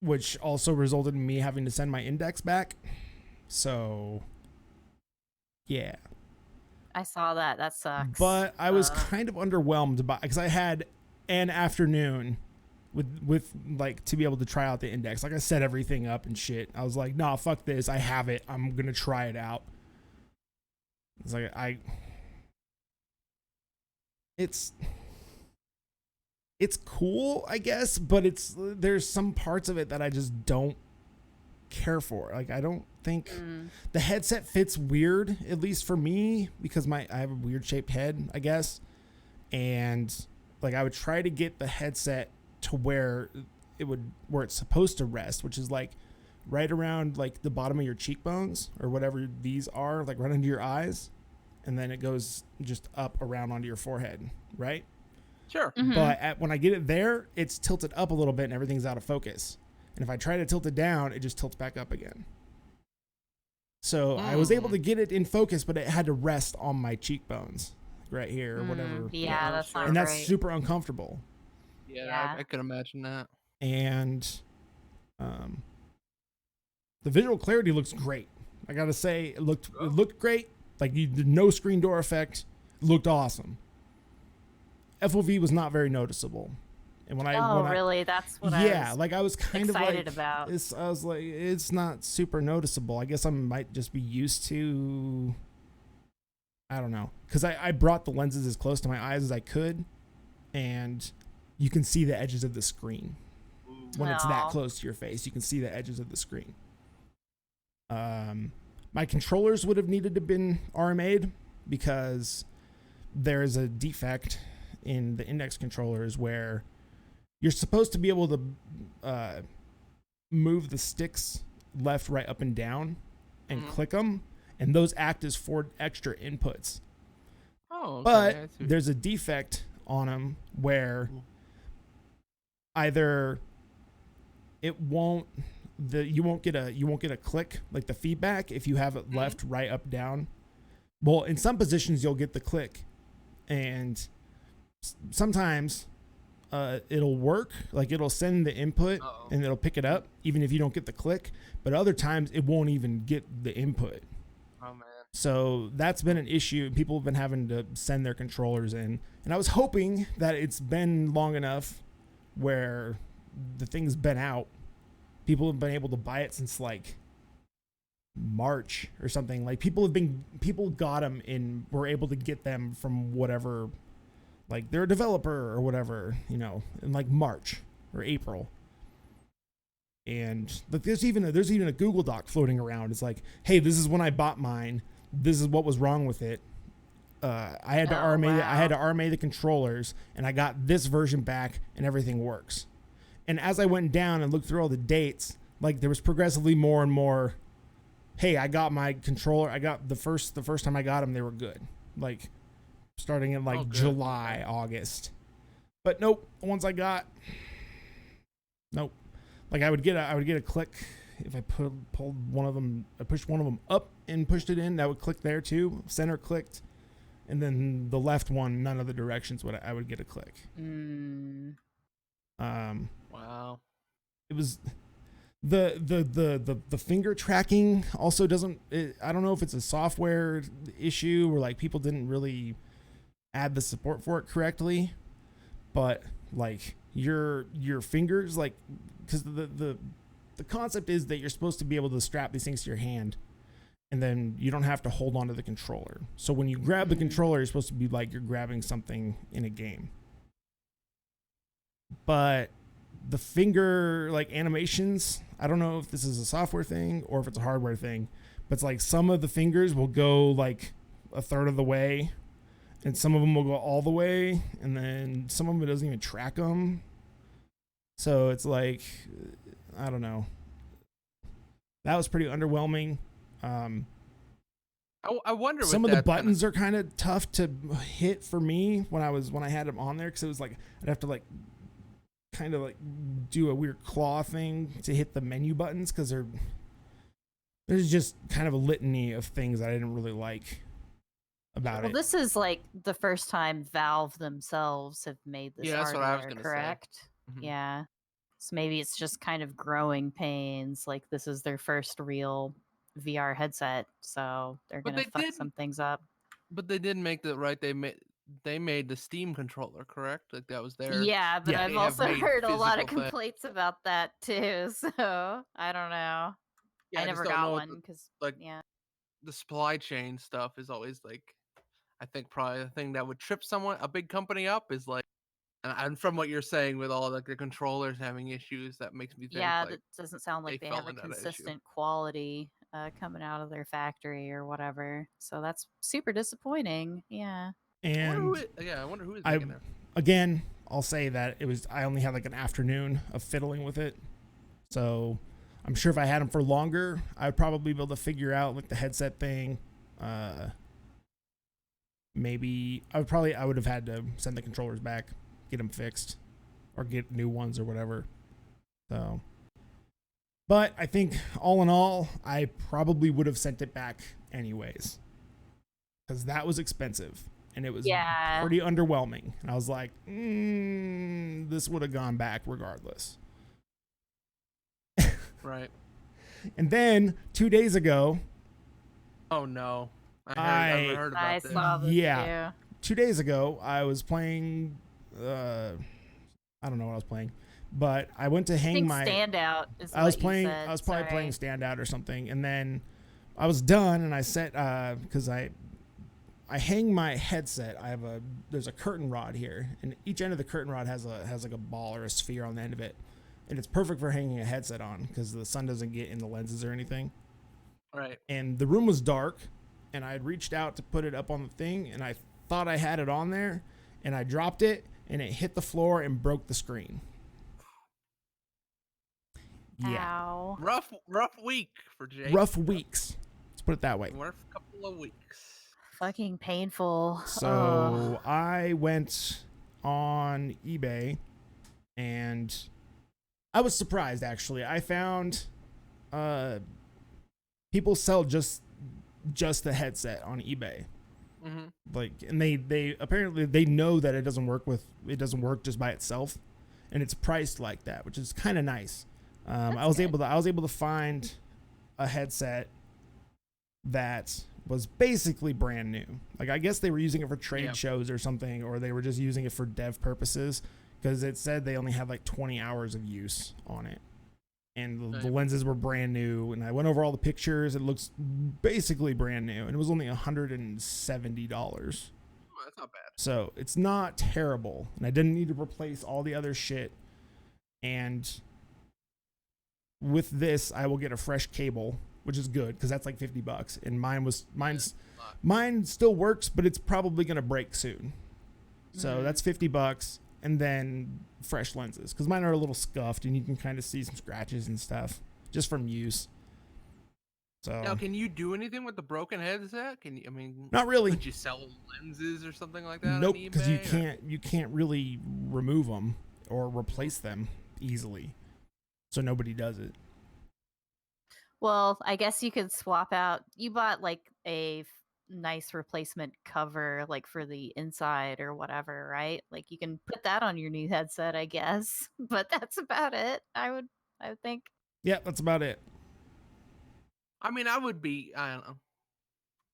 Which also resulted in me having to send my index back. So, yeah. I saw that. That sucks. But I was kind of underwhelmed because I had an afternoon with like to be able to try out the index. Like I set everything up and shit. I was like, nah, fuck this. I have it. I'm gonna try it out. It's like it's cool, I guess, but there's some parts of it that I just don't care for. Like I don't think the headset fits weird, at least for me, because I have a weird shaped head, I guess. And like I would try to get the headset to where it's supposed to rest, which is like right around like the bottom of your cheekbones or whatever these are, like right under your eyes, and then it goes just up around onto your forehead, right? Sure. Mm-hmm. But when I get it there, it's tilted up a little bit and everything's out of focus. And if I try to tilt it down, it just tilts back up again. So I was able to get it in focus, but it had to rest on my cheekbones right here or whatever. Yeah, that's not and great. that's super uncomfortable. Yeah. I could imagine that. And the visual clarity looks great. I gotta say, it looked great. Like you did no screen door effect. It looked awesome. FOV was not very noticeable. And when really? That's what I was like I was kind excited of like, about. I was like, it's not super noticeable. I guess I might just be used to, I don't know. Because I brought the lenses as close to my eyes as I could, and you can see the edges of the screen. When it's that close to your face, you can see the edges of the screen. My controllers would have needed to been RMA'd because there is a defect in the index controllers where you're supposed to be able to move the sticks left, right, up, and down and click them, and those act as 4 extra inputs. Oh, okay. But there's a defect on them where either you won't get a click, like the feedback, if you have it left, right, up, down. Well, in some positions you'll get the click, and sometimes it'll work, like it'll send the input and it'll pick it up even if you don't get the click, but other times it won't even get the input. Oh man. So that's been an issue. People have been having to send their controllers in, and I was hoping that it's been long enough where the thing's been out. People have been able to buy it since like March or something. Like people got them and were able to get them from whatever, like they're a developer or whatever, in like March or April. And like there's even a Google Doc floating around. It's like, hey, this is when I bought mine. This is what was wrong with it. I had to RMA the controllers, and I got this version back, and everything works. And as I went down and looked through all the dates, like there was progressively more and more hey, I got my controller. I got the first time I got them, they were good. Like starting in like July, August. But nope, the ones I got, nope. Like I would get a click if I pulled one of them. I pushed one of them up and pushed it in. That would click there too. Center clicked, and then the left one, none of the directions would I would get a click. Wow. It was the finger tracking also doesn't. I don't know if it's a software issue or like people didn't really add the support for it correctly, but like your fingers, like, because the concept is that you're supposed to be able to strap these things to your hand, and then you don't have to hold on to the controller. So when you grab the controller, you're supposed to be like you're grabbing something in a game. But the finger like animations, I don't know if this is a software thing or if it's a hardware thing, but it's like some of the fingers will go like a third of the way, and some of them will go all the way, and then some of them it doesn't even track them. So it's like, I don't know. That was pretty underwhelming. I wonder. Some of the buttons are kind of tough to hit for me when I had them on there, because it was like I'd have to like kind of like do a weird claw thing to hit the menu buttons, because there's just kind of a litany of things that I didn't really like about it. Well, this is like the first time Valve themselves have made this that's what I was hardware, gonna correct? say. Yeah. So maybe it's just kind of growing pains. Like this is their first real VR headset, so they're gonna fuck some things up. But they didn't make the right. They made the Steam controller, correct? Like that was their. Yeah, but I've also heard a lot of physical complaints about that too. So I don't know. Yeah, I never got one because like yeah. the supply chain stuff is always like, I think probably the thing that would trip a big company up is like, and from what you're saying with all like the controllers having issues, that makes me think like that doesn't sound like they fell have a into that issue. consistent quality coming out of their factory or whatever. So that's super disappointing. Yeah. And I wonder who is making it. Again, I'll say that I only had like an afternoon of fiddling with it. So I'm sure if I had them for longer, I'd probably be able to figure out like the headset thing. Maybe I would have had to send the controllers back, get them fixed, or get new ones or whatever. So, but I think all in all, I probably would have sent it back anyways, because that was expensive and it was pretty underwhelming. And I was like, this would have gone back regardless. Right. And then 2 days ago. Oh no. I heard about this. Saw this too. 2 days ago, I was playing. I don't know what I was playing, but I went to hang my Standout. I was probably playing Standout or something, and then I was done, and I set because I hang my headset. There's a curtain rod here, and each end of the curtain rod has like a ball or a sphere on the end of it, and it's perfect for hanging a headset on because the sun doesn't get in the lenses or anything. Right. And the room was dark, and I had reached out to put it up on the thing, and I thought I had it on there, and I dropped it, and it hit the floor and broke the screen. Yeah. Ow. Rough week for Jake. Rough weeks. Let's put it that way. Rough couple of weeks. Fucking painful. So I went on eBay, and I was surprised actually. I found people sell just the headset on eBay. Mm-hmm. Like, and they apparently they know that it doesn't work just by itself, and it's priced like that, which is kind of nice. I was able to find a headset that was basically brand new. Like, I guess they were using it for trade shows or something, or they were just using it for dev purposes, because it said they only had like 20 hours of use on it. And the lenses were brand new, and I went over all the pictures. It looks basically brand new, and it was only $170. Oh, that's not bad. So it's not terrible, and I didn't need to replace all the other shit. And with this, I will get a fresh cable, which is good because that's like $50, and mine still works, but it's probably gonna break soon. So that's $50. And then fresh lenses, because mine are a little scuffed and you can kind of see some scratches and stuff just from use. So Now, can you do anything with the broken headset? Can you? I mean, not really. Could you sell lenses or something like that? Nope, on because you eBay, can't really remove them or replace them easily. So nobody does it. Well, I guess you could swap out. You bought like a nice replacement cover, like for the inside or whatever, right? Like you can put that on your new headset, I guess. But that's about it. I would think. Yeah, that's about it. I mean, I would be. I don't know.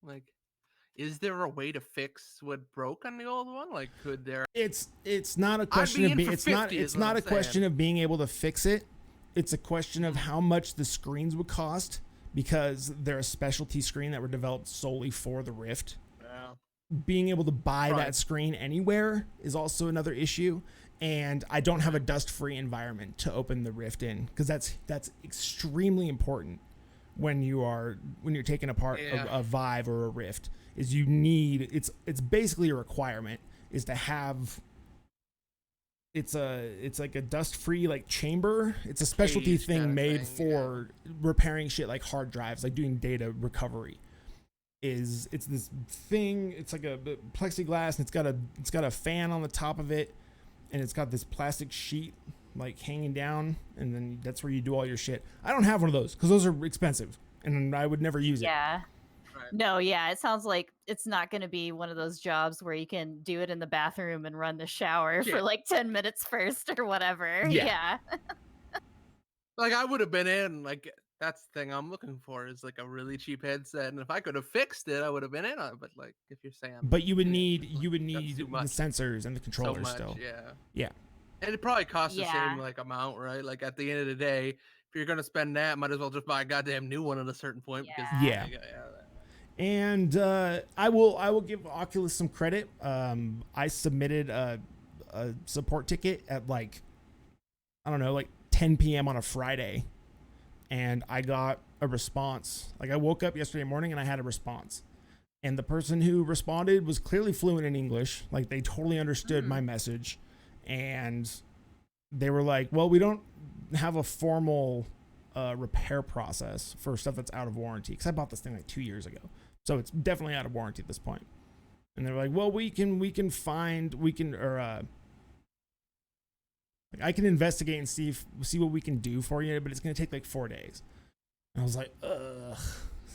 Like, is there a way to fix what broke on the old one? Like, could there? It's not a question be of in for it's 50 not is what I'm a question saying. of being able to fix it. It's a question of how much the screens would cost, because they're a specialty screen that were developed solely for the Rift. Yeah. Being able to buy Right. that screen anywhere is also another issue, and I don't have a dust-free environment to open the Rift in, because that's extremely important when you're taking apart a Vive or a Rift. Is you need it's basically a requirement is to have it's like a dust-free like chamber. It's a specialty Cage thing kinda made thing, for repairing shit like hard drives, like doing data recovery. It's this thing, it's like a plexiglass, and it's got a fan on the top of it, and it's got this plastic sheet like hanging down, and then that's where you do all your shit. I don't have one of those because those are expensive and I would never use it. Yeah. Right. No, yeah, it sounds like it's not going to be one of those jobs where you can do it in the bathroom and run the shower Yeah. for like 10 minutes first or whatever. Yeah. Yeah. Like, I would have been in. Like, that's the thing I'm looking for is like a really cheap headset, and if I could have fixed it, I would have been in on it. But like, if you're saying, But you would yeah, need that's too the much. sensors and the So controllers much, still. yeah. Yeah. And it probably costs the Yeah. same like amount, right? Like at the end of the day, if you're gonna spend that, might as well just buy a goddamn new one at a certain point because Yeah. And I will give Oculus some credit. I submitted a support ticket at like, I don't know, like 10 p.m. on a Friday, and I got a response. Like I woke up yesterday morning and I had a response, and the person who responded was clearly fluent in English. Like they totally understood my message, and they were like, well, we don't have a formal repair process for stuff that's out of warranty, because I bought this thing like 2 years ago, so it's definitely out of warranty at this point. And they're like, well, I can investigate and see what we can do for you, but it's going to take like 4 days. And I was like, ugh,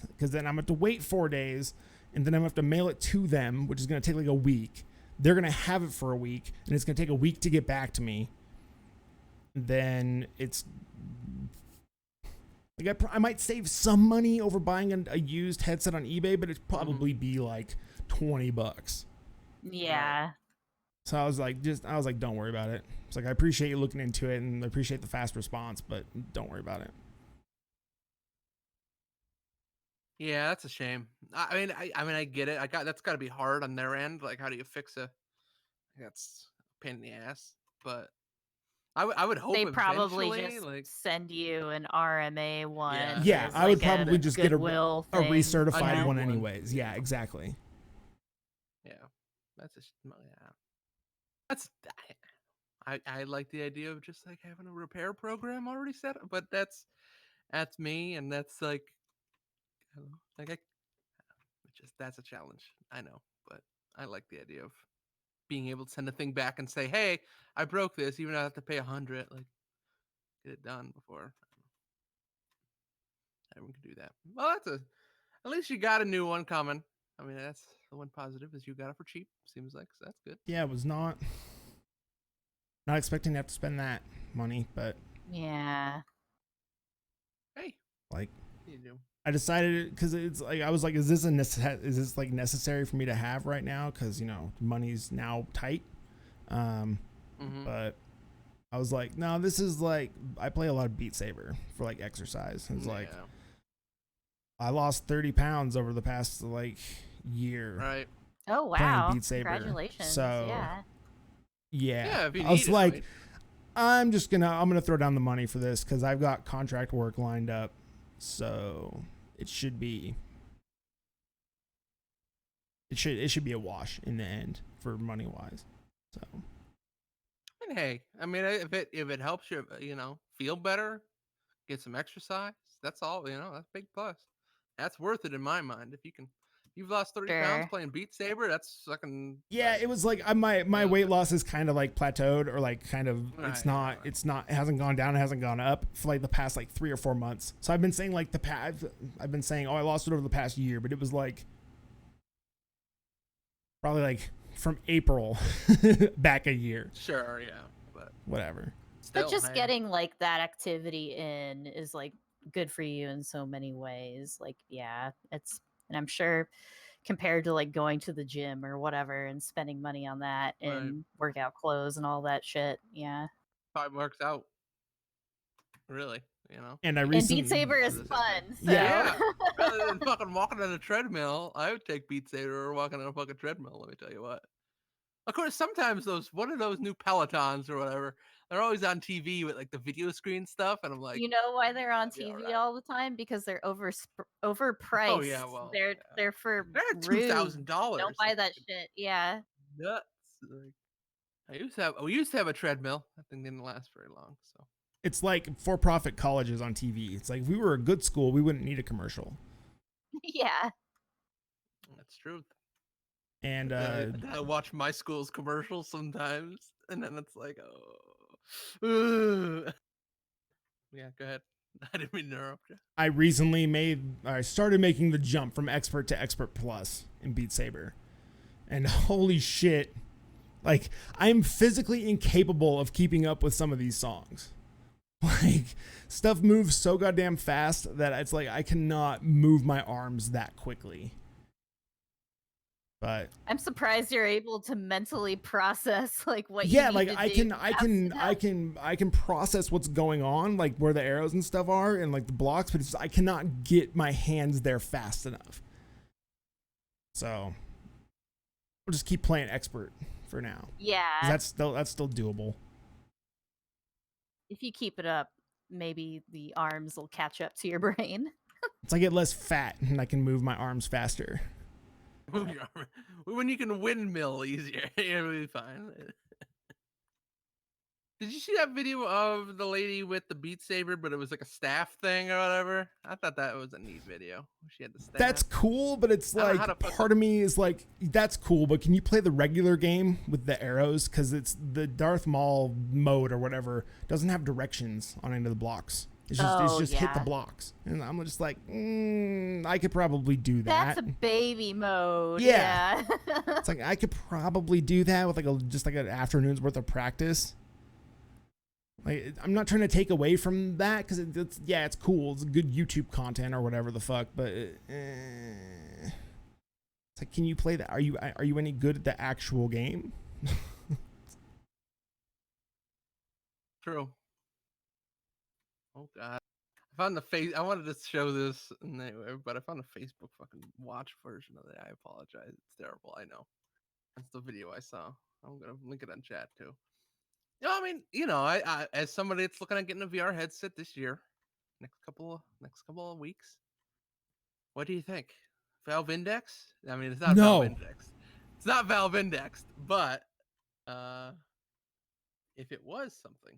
because then I'm going to have to wait 4 days, and then I'm going to have to mail it to them, which is going to take like a week. They're going to have it for a week, and it's going to take a week to get back to me. Then it's like I might save some money over buying a used headset on eBay, but it'd probably be like $20. Yeah. So I was like, don't worry about it. It's like, I appreciate you looking into it and I appreciate the fast response, but don't worry about it. Yeah, that's a shame. I mean, I get it. That's got to be hard on their end. Like, how do you fix that's a pain in the ass. But I would hope They probably eventually, just like, send you an RMA one. Yeah, as, I would like, a probably just get a Goodwill thing, recertified new one one. anyways. Yeah, exactly. yeah, that's I like the idea of just like having a repair program already set up, but that's me, and that's like, I don't know, like that's a challenge. I know, but I like the idea of being able to send a thing back and say, "Hey, I broke this," even though I have to pay $100. Like, get it done before everyone can do that. Well, at least you got a new one coming. I mean, that's the one positive is you got it for cheap. Seems like, so that's good. Yeah, it was not expecting to have to spend that money, but Yeah. Hey, like, you do. I decided, because it's like, I was like, is this like necessary for me to have right now? Because, you know, money's now tight. But I was like, no, this is like, I play a lot of Beat Saber for like exercise. It's like, I lost 30 pounds over the past like year. Right. Oh, wow. Beat Saber. Congratulations. So, yeah. I was like, I'm gonna throw down the money for this because I've got contract work lined up, so it should be a wash in the end for money wise. So, And hey, I mean, if it helps you, feel better, get some exercise, that's all. That's a big plus. That's worth it in my mind. If you've lost 30 pounds Sure. playing Beat Saber, that's fucking. Yeah, it was like my weight loss is kind of like plateaued, or like kind of it's not it hasn't gone down, it hasn't gone up for like the past like 3 or 4 months. So I've been saying like I've been saying, oh, I lost it over the past year, but it was like probably like from April back a year. Sure, yeah, but whatever. still, But just hey. getting like that activity in is like good for you in so many ways. Like, yeah, and I'm sure compared to like going to the gym or whatever and spending money on that and workout clothes and all that shit. Yeah. Probably works out. Really, you know. And I And recently Beat Saber is fun. So. Yeah. Rather than fucking walking on a treadmill, I would take Beat Saber or walking on a fucking treadmill. Let me tell you what. Of course, sometimes what are those new Pelotons or whatever? They're always on TV with like the video screen stuff, and I'm like, You know why they're on yeah, TV right. all the time? Because they're overpriced. Oh yeah, well, they're for they're at $2,000. Don't buy that shit. Yeah. Nuts. Like, we used to have a treadmill. That thing didn't last very long. So it's like for-profit colleges on TV. It's like if we were a good school, we wouldn't need a commercial. Yeah. That's true. And I watch my school's commercials sometimes, and then it's like, oh, yeah. Go ahead. I didn't mean to interrupt you. I started making the jump from expert to expert plus in Beat Saber, and holy shit, like I'm physically incapable of keeping up with some of these songs. Like stuff moves so goddamn fast that it's like I cannot move my arms that quickly. But I'm surprised you're able to mentally process like what yeah, you like need I can process what's going on, like where the arrows and stuff are and like the blocks, but it's just, I cannot get my hands there fast enough. So we'll just keep playing expert for now. Yeah. That's still doable. If you keep it up, maybe the arms will catch up to your brain. It's like I get less fat and I can move my arms faster. When you can windmill easier, it'll be fine. Did you see that video of the lady with the Beat Saber, but it was like a staff thing or whatever? I thought that was a neat video. She had the staff. That's cool, but it's like part of me is like, that's cool, but can you play the regular game with the arrows? Because it's the Darth Maul mode or whatever doesn't have directions on any of the blocks. It's just hit the blocks, and I'm just like, I could probably do that. That's a baby mode. Yeah. It's like I could probably do that with just an afternoon's worth of practice. Like I'm not trying to take away from that because it's cool. It's good YouTube content or whatever the fuck. But it's like, can you play that? Are you any good at the actual game? True. Oh god, I found I wanted to show this anyway, but I found a Facebook fucking watch version of it. I apologize. It's terrible. I know. That's the video I saw. I'm gonna link it on chat too. No, I mean, I as somebody that's looking at getting a VR headset this year, next couple of weeks. What do you think? Valve Index? I mean, it's not Valve Index. It's not Valve Indexed, but if it was something,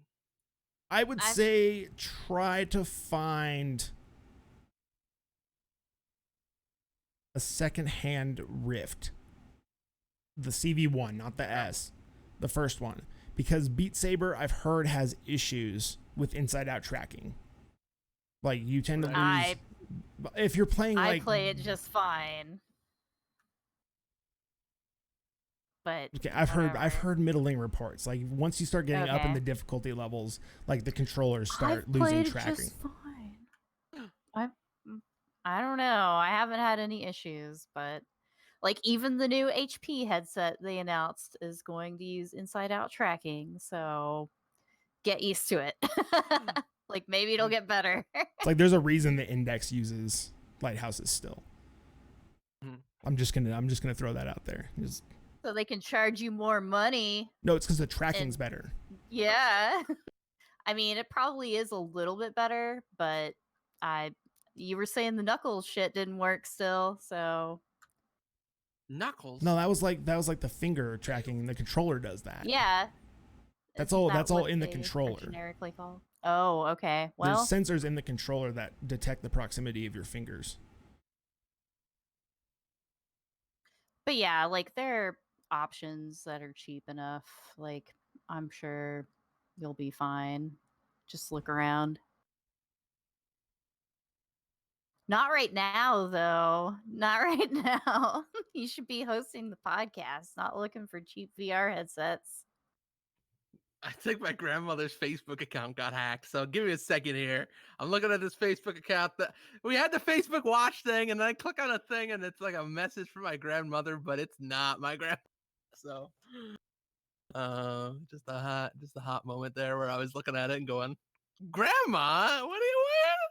I would say try to find a secondhand Rift. The CV1, not the S. The first one. Because Beat Saber, I've heard, has issues with inside-out tracking. Like, you tend to lose... if you're playing, like... I play it just fine. But okay, I've heard middling reports. Like once you start getting up in the difficulty levels, like the controllers start losing tracking. Just fine. I don't know. I haven't had any issues, but like even the new HP headset they announced is going to use inside out tracking, so get used to it. Like maybe it'll get better. It's like there's a reason the Index uses lighthouses still. I'm just gonna throw that out there. So they can charge you more money. No, it's because the tracking's better. Yeah. I mean, it probably is a little bit better, but you were saying the Knuckles shit didn't work still, so. Knuckles? No, that was like the finger tracking, and the controller does that. Yeah. That's all in the controller. Generically called. Oh, okay. Well, there's sensors in the controller that detect the proximity of your fingers. But yeah, like there are options that are cheap enough. Like I'm sure you'll be fine. Just look around. Not right now, though. Not right now. You should be hosting the podcast, not looking for cheap VR headsets. I think my grandmother's Facebook account got hacked. So give me a second here. I'm looking at this Facebook account. That we had the Facebook Watch thing, and then I click on a thing, and it's like a message from my grandmother, but it's not my grandmother. So, just a hot moment there where I was looking at it and going, "Grandma, what are you wearing?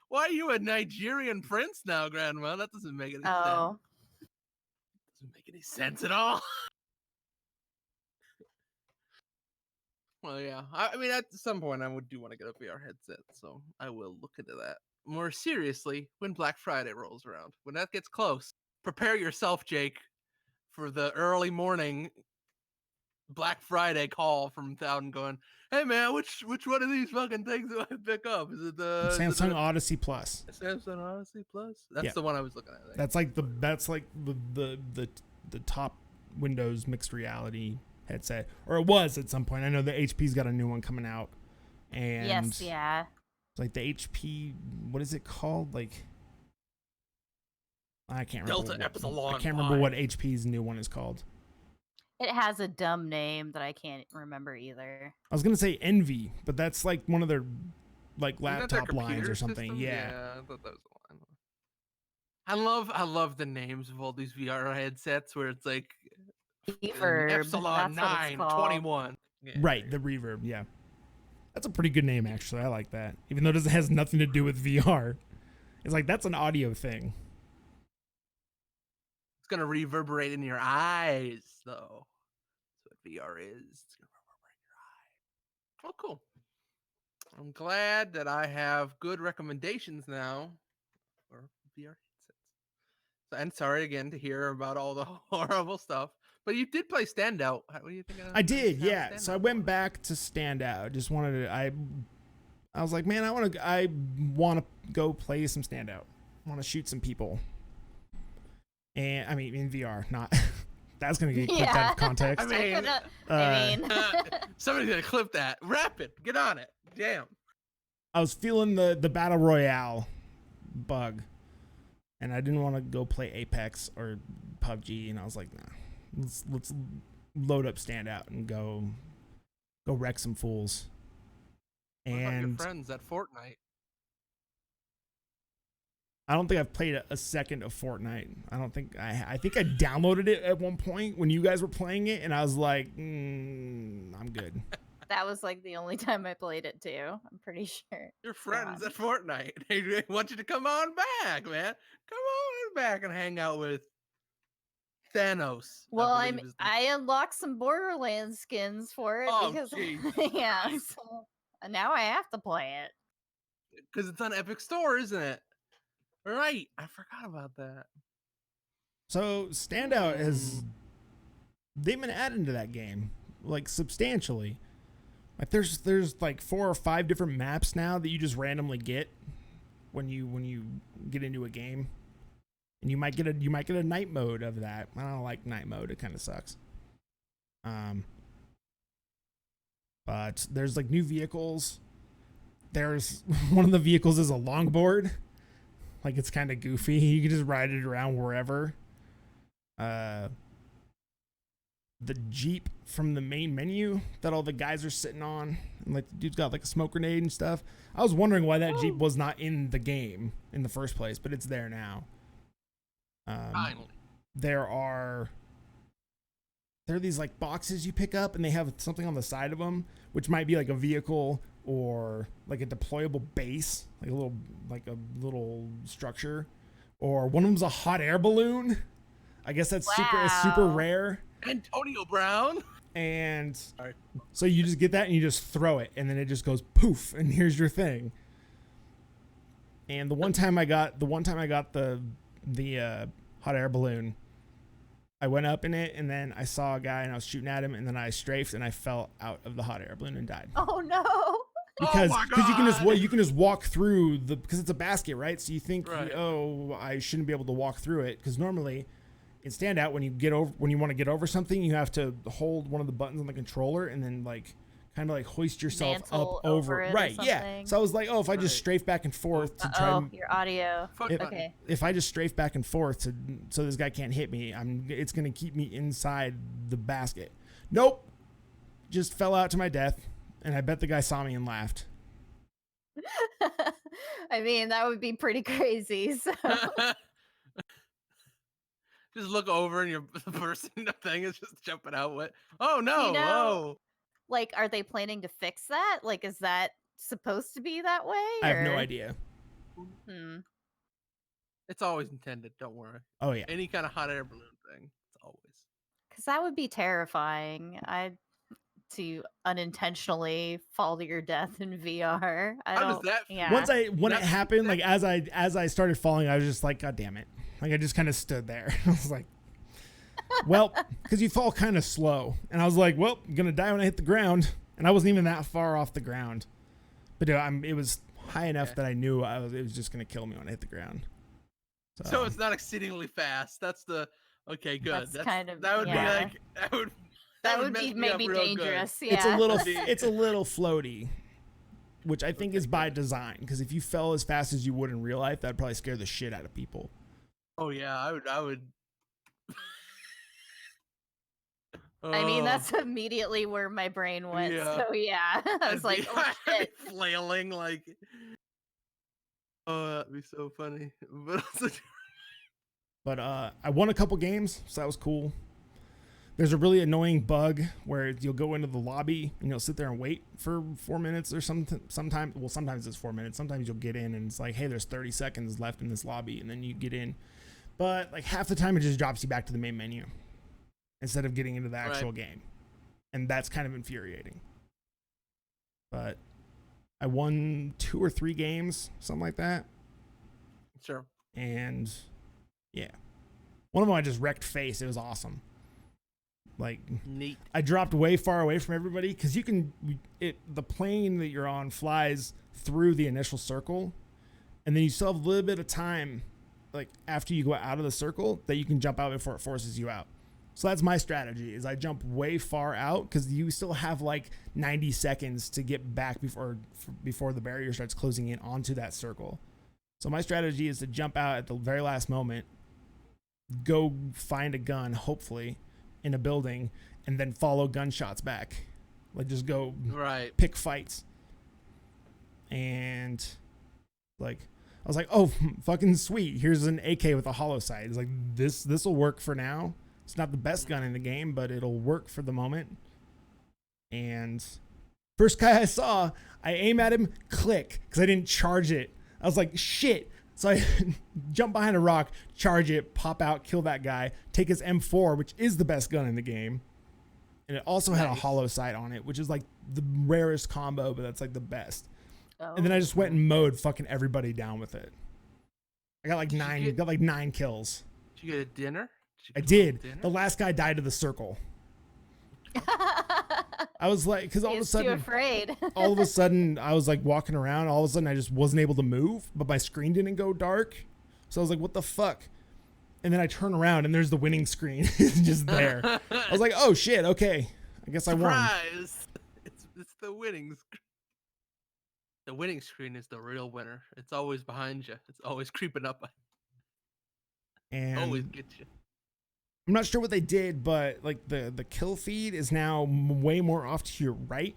Why are you a Nigerian prince now, Grandma? That doesn't make any sense. Oh, Doesn't make any sense at all." Well, yeah. I mean, at some point, I would do want to get a VR headset, so I will look into that more seriously when Black Friday rolls around. When that gets close, prepare yourself, Jake, for the early morning Black Friday call from Thouden going, "Hey man, which one of these fucking things do I pick up? Is it the Samsung Odyssey Plus? Samsung Odyssey Plus? That's Yeah. the one I was looking at. I think. That's like the top Windows mixed reality headset, or it was at some point. I know the HP's got a new one coming out, and yes, yeah. it's like the HP. What is it called? Like I can't remember. Delta Epsilon. I can't remember what HP's new one is called. It has a dumb name that I can't remember either. I was gonna say Envy, but that's like one of their like Isn't that their laptop lines computer or something. system? Yeah. I thought that was the one. I love the names of all these VR headsets where it's like Reverb, Epsilon that's what it's 921. Yeah, Right, the Reverb, yeah. That's a pretty good name, actually. I like that. Even though it has nothing to do with VR. It's like, that's an audio thing. It's going to reverberate in your eyes, though. That's what VR is. It's going to reverberate in your eye. Oh, cool. I'm glad that I have good recommendations now for VR headsets. And sorry again to hear about all the horrible stuff. But you did play Standout. What do you think? I did, yeah. So I went back to Standout. Just wanted to. I was like, man, I want to go play some Standout. I want to shoot some people. And I mean, in VR, not. That's gonna get clipped out of context. I mean, somebody's gonna clip that. Wrap it. Get on it. Damn. I was feeling the battle royale bug, and I didn't want to go play Apex or PUBG, and I was like, nah. Let's load up Standout and go wreck some fools. What about your And friends at Fortnite? I don't think I've played a second of Fortnite. I think I downloaded it at one point when you guys were playing it, and I was like, I'm good. that was like the only time I played it too. I'm pretty sure. Your friends at Fortnite. They want you to come on back, man. Come on back and hang out with Thanos. Well, I unlocked some Borderlands skins for it because yeah, so now I have to play it. Because it's on Epic Store, isn't it? Right. I forgot about that. So Standout they've been adding to that game like substantially. Like there's like 4 or 5 different maps now that you just randomly get when you get into a game. And you might get a night mode of that. I don't like night mode. It kind of sucks. But there's like new vehicles. There's one of the vehicles is a longboard. Like it's kind of goofy. You can just ride it around wherever. The Jeep from the main menu that all the guys are sitting on. And like the dude's got like a smoke grenade and stuff. I was wondering why that Jeep was not in the game in the first place, but it's there now. Finally. There are these like boxes you pick up and they have something on the side of them, which might be like a vehicle or like a deployable base, like a little structure, or one of them's a hot air balloon. I guess that's super rare. Antonio Brown. And so you just get that and you just throw it and then it just goes poof and here's your thing. And the one time I got the hot air balloon, I went up in it and then I saw a guy and I was shooting at him and then I strafed and I fell out of the hot air balloon and died. Oh no. Because you can just walk through because it's a basket, right? So you think, I shouldn't be able to walk through it because normally in Standout, when you want to get over something, you have to hold one of the buttons on the controller and then like kind of like hoist yourself Mantle up over it or right. Yeah. something. So I was like, oh, if I just strafe back and forth to try. Oh, your audio. Okay. If I just strafe back and forth so this guy can't hit me, it's gonna keep me inside the basket. Nope. Just fell out to my death, and I bet the guy saw me and laughed. I mean, that would be pretty crazy. So. Just look over and the person the thing is just jumping out with. Oh no! You know, oh, like, are they planning to fix that? Like, is that supposed to be that way? I have no idea. It's always intended. Don't worry. Oh yeah. Any kind of hot air balloon thing. It's always. Because that would be terrifying. To unintentionally fall to your death in VR. How does that feel? Yeah. When it happened, like as I started falling, I was just like, God damn it! Like I just kind of stood there. I was like, well, because you fall kind of slow, and I was like, well, I'm gonna die when I hit the ground, and I wasn't even that far off the ground, but it was high enough that I knew it was just gonna kill me when I hit the ground. So it's not exceedingly fast. That's the okay. Good. That's kind of that would be like that would be maybe dangerous. Good. Yeah. It's a little floaty, which I think is by design. Because if you fell as fast as you would in real life, that'd probably scare the shit out of people. Oh yeah, I would. I mean, that's immediately where my brain went. Yeah. So yeah, I was like, oh shit, flailing like. Oh, that'd be so funny. But I won a couple games, so that was cool. There's a really annoying bug where you'll go into the lobby and you'll sit there and wait for 4 minutes or something. Sometimes it's 4 minutes. Sometimes you'll get in and it's like, hey, there's 30 seconds left in this lobby, and then you get in. But like half the time it just drops you back to the main menu instead of getting into the actual game. And that's kind of infuriating. But I won 2 or 3 games, something like that. Sure. And yeah. One of them I just wrecked face. It was awesome. Like, neat. I dropped way far away from everybody because the plane that you're on flies through the initial circle, and then you still have a little bit of time, like after you go out of the circle, that you can jump out before it forces you out. So that's my strategy: is I jump way far out because you still have like 90 seconds to get back before the barrier starts closing in onto that circle. So my strategy is to jump out at the very last moment, go find a gun, hopefully, in a building, and then follow gunshots back. Like just go pick fights. And like I was like, oh, fucking sweet. Here's an AK with a hollow sight. It's like this will work for now. It's not the best gun in the game, but it'll work for the moment. And first guy I saw, I aim at him, click, because I didn't charge it. I was like, shit. So I jump behind a rock, charge it, pop out, kill that guy, take his M4, which is the best gun in the game. And it also had a hollow sight on it, which is like the rarest combo, but that's like the best. Oh. And then I just went and mowed fucking everybody down with it. I got like 9 kills. Did you get a dinner? I did. The last guy died of the circle. I was like, because all of a sudden, afraid. all of a sudden, I was like walking around. All of a sudden, I just wasn't able to move, but my screen didn't go dark. So I was like, what the fuck? And then I turn around and there's the winning screen just there. I was like, oh shit, okay. I guess I won. Surprise! It's the winning screen. The winning screen is the real winner. It's always behind you. It's always creeping up. And always gets you. I'm not sure what they did, but like the kill feed is now way more off to your right.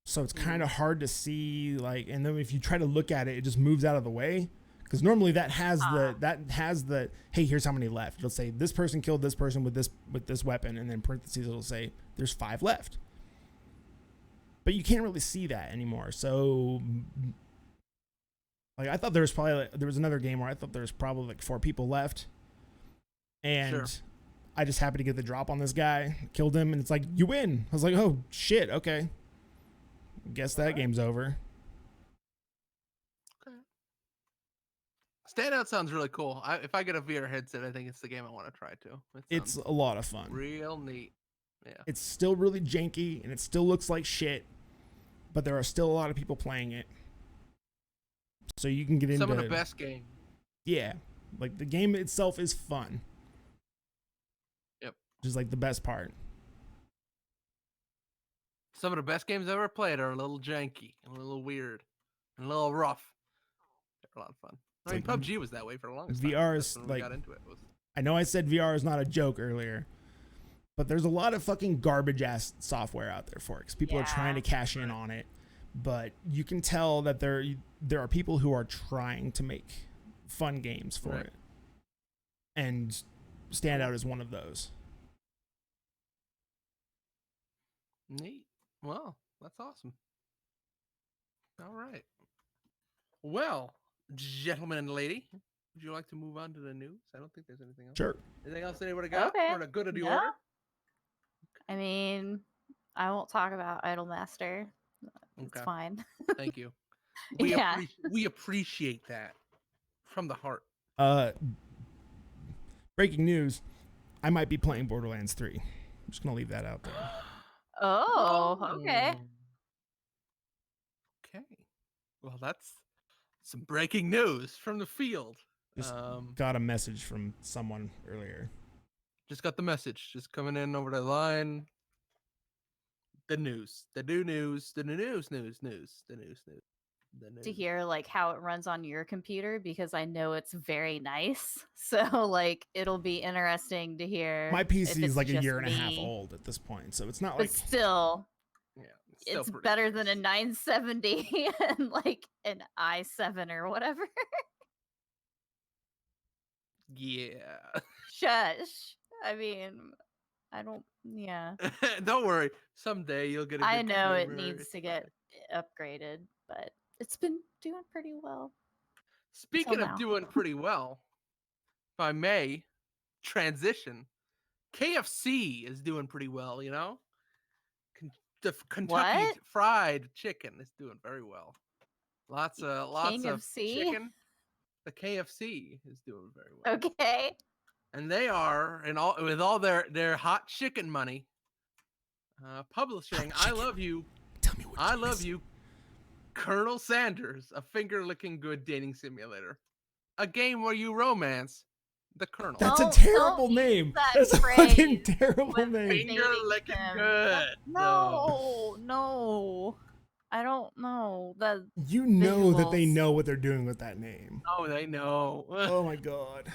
So it's kind of hard to see, like, and then if you try to look at it, it just moves out of the way. Because normally that has the hey, here's how many left. It'll say this person killed this person with this weapon, and then parentheses it'll say there's 5 left. But you can't really see that anymore. So like I thought there was another game where I thought there was probably like 4 people left. And I just happened to get the drop on this guy, killed him, and it's like, you win. I was like, oh shit, okay. Guess that game's over. Okay. Standout sounds really cool. If I get a VR headset, I think it's the game I want to try too. It's a lot of fun. Real neat. Yeah. It's still really janky and it still looks like shit, but there are still a lot of people playing it. So you can get into some of the best games. Yeah. Like the game itself is fun. which is like the best part. Some of the best games I've ever played are a little janky and a little weird and a little rough. They're a lot of fun. I mean, like PUBG was that way for the longest VR time. is That's when like, we got into it. I know I said VR is not a joke earlier, but there's a lot of fucking garbage ass software out there for it because people are trying to cash in on it. But you can tell that there are people who are trying to make fun games for it, and Stand Out is one of those. Neat. Well, that's awesome. All right. Well, gentlemen and lady, would you like to move on to the news? I don't think there's anything else. Sure. Anything else anybody got? Okay. For the good of the No. order? I mean, I won't talk about Idolmaster. It's Okay. fine. Thank you. Yeah. We appreciate that from the heart. Breaking news, I might be playing Borderlands 3. I'm just going to leave that out there. Oh, okay. Okay. Well, that's some breaking news from the field. Just got a message from someone earlier. Just got the message. Just coming in over the line. The news. The new news. The news. The news. To hear like how it runs on your computer, because I know it's very nice. So like it'll be interesting to hear. My PC is like a year and a half old at this point, so it's not like. But still, yeah, it's better than a 970 and like an i7 or whatever. Yeah. Shush. I mean, I don't. Yeah. Don't worry. Someday you'll get a good I know it computer. needs to get upgraded, but it's been doing pretty well. Speaking of doing pretty well, if I may transition, KFC is doing pretty well, you know? The Kentucky Fried Chicken is doing very well. Lots of chicken. The KFC is doing very well. Okay. And they are with all their hot chicken money, publishing I Love You. Tell me what I Love You, Colonel Sanders, a finger-licking good dating simulator. A game where you romance the Colonel. That's a terrible name. That's a fucking terrible name. Finger-licking good. No. I don't know. You know that they know what they're doing with that name. Oh, they know. Oh my god.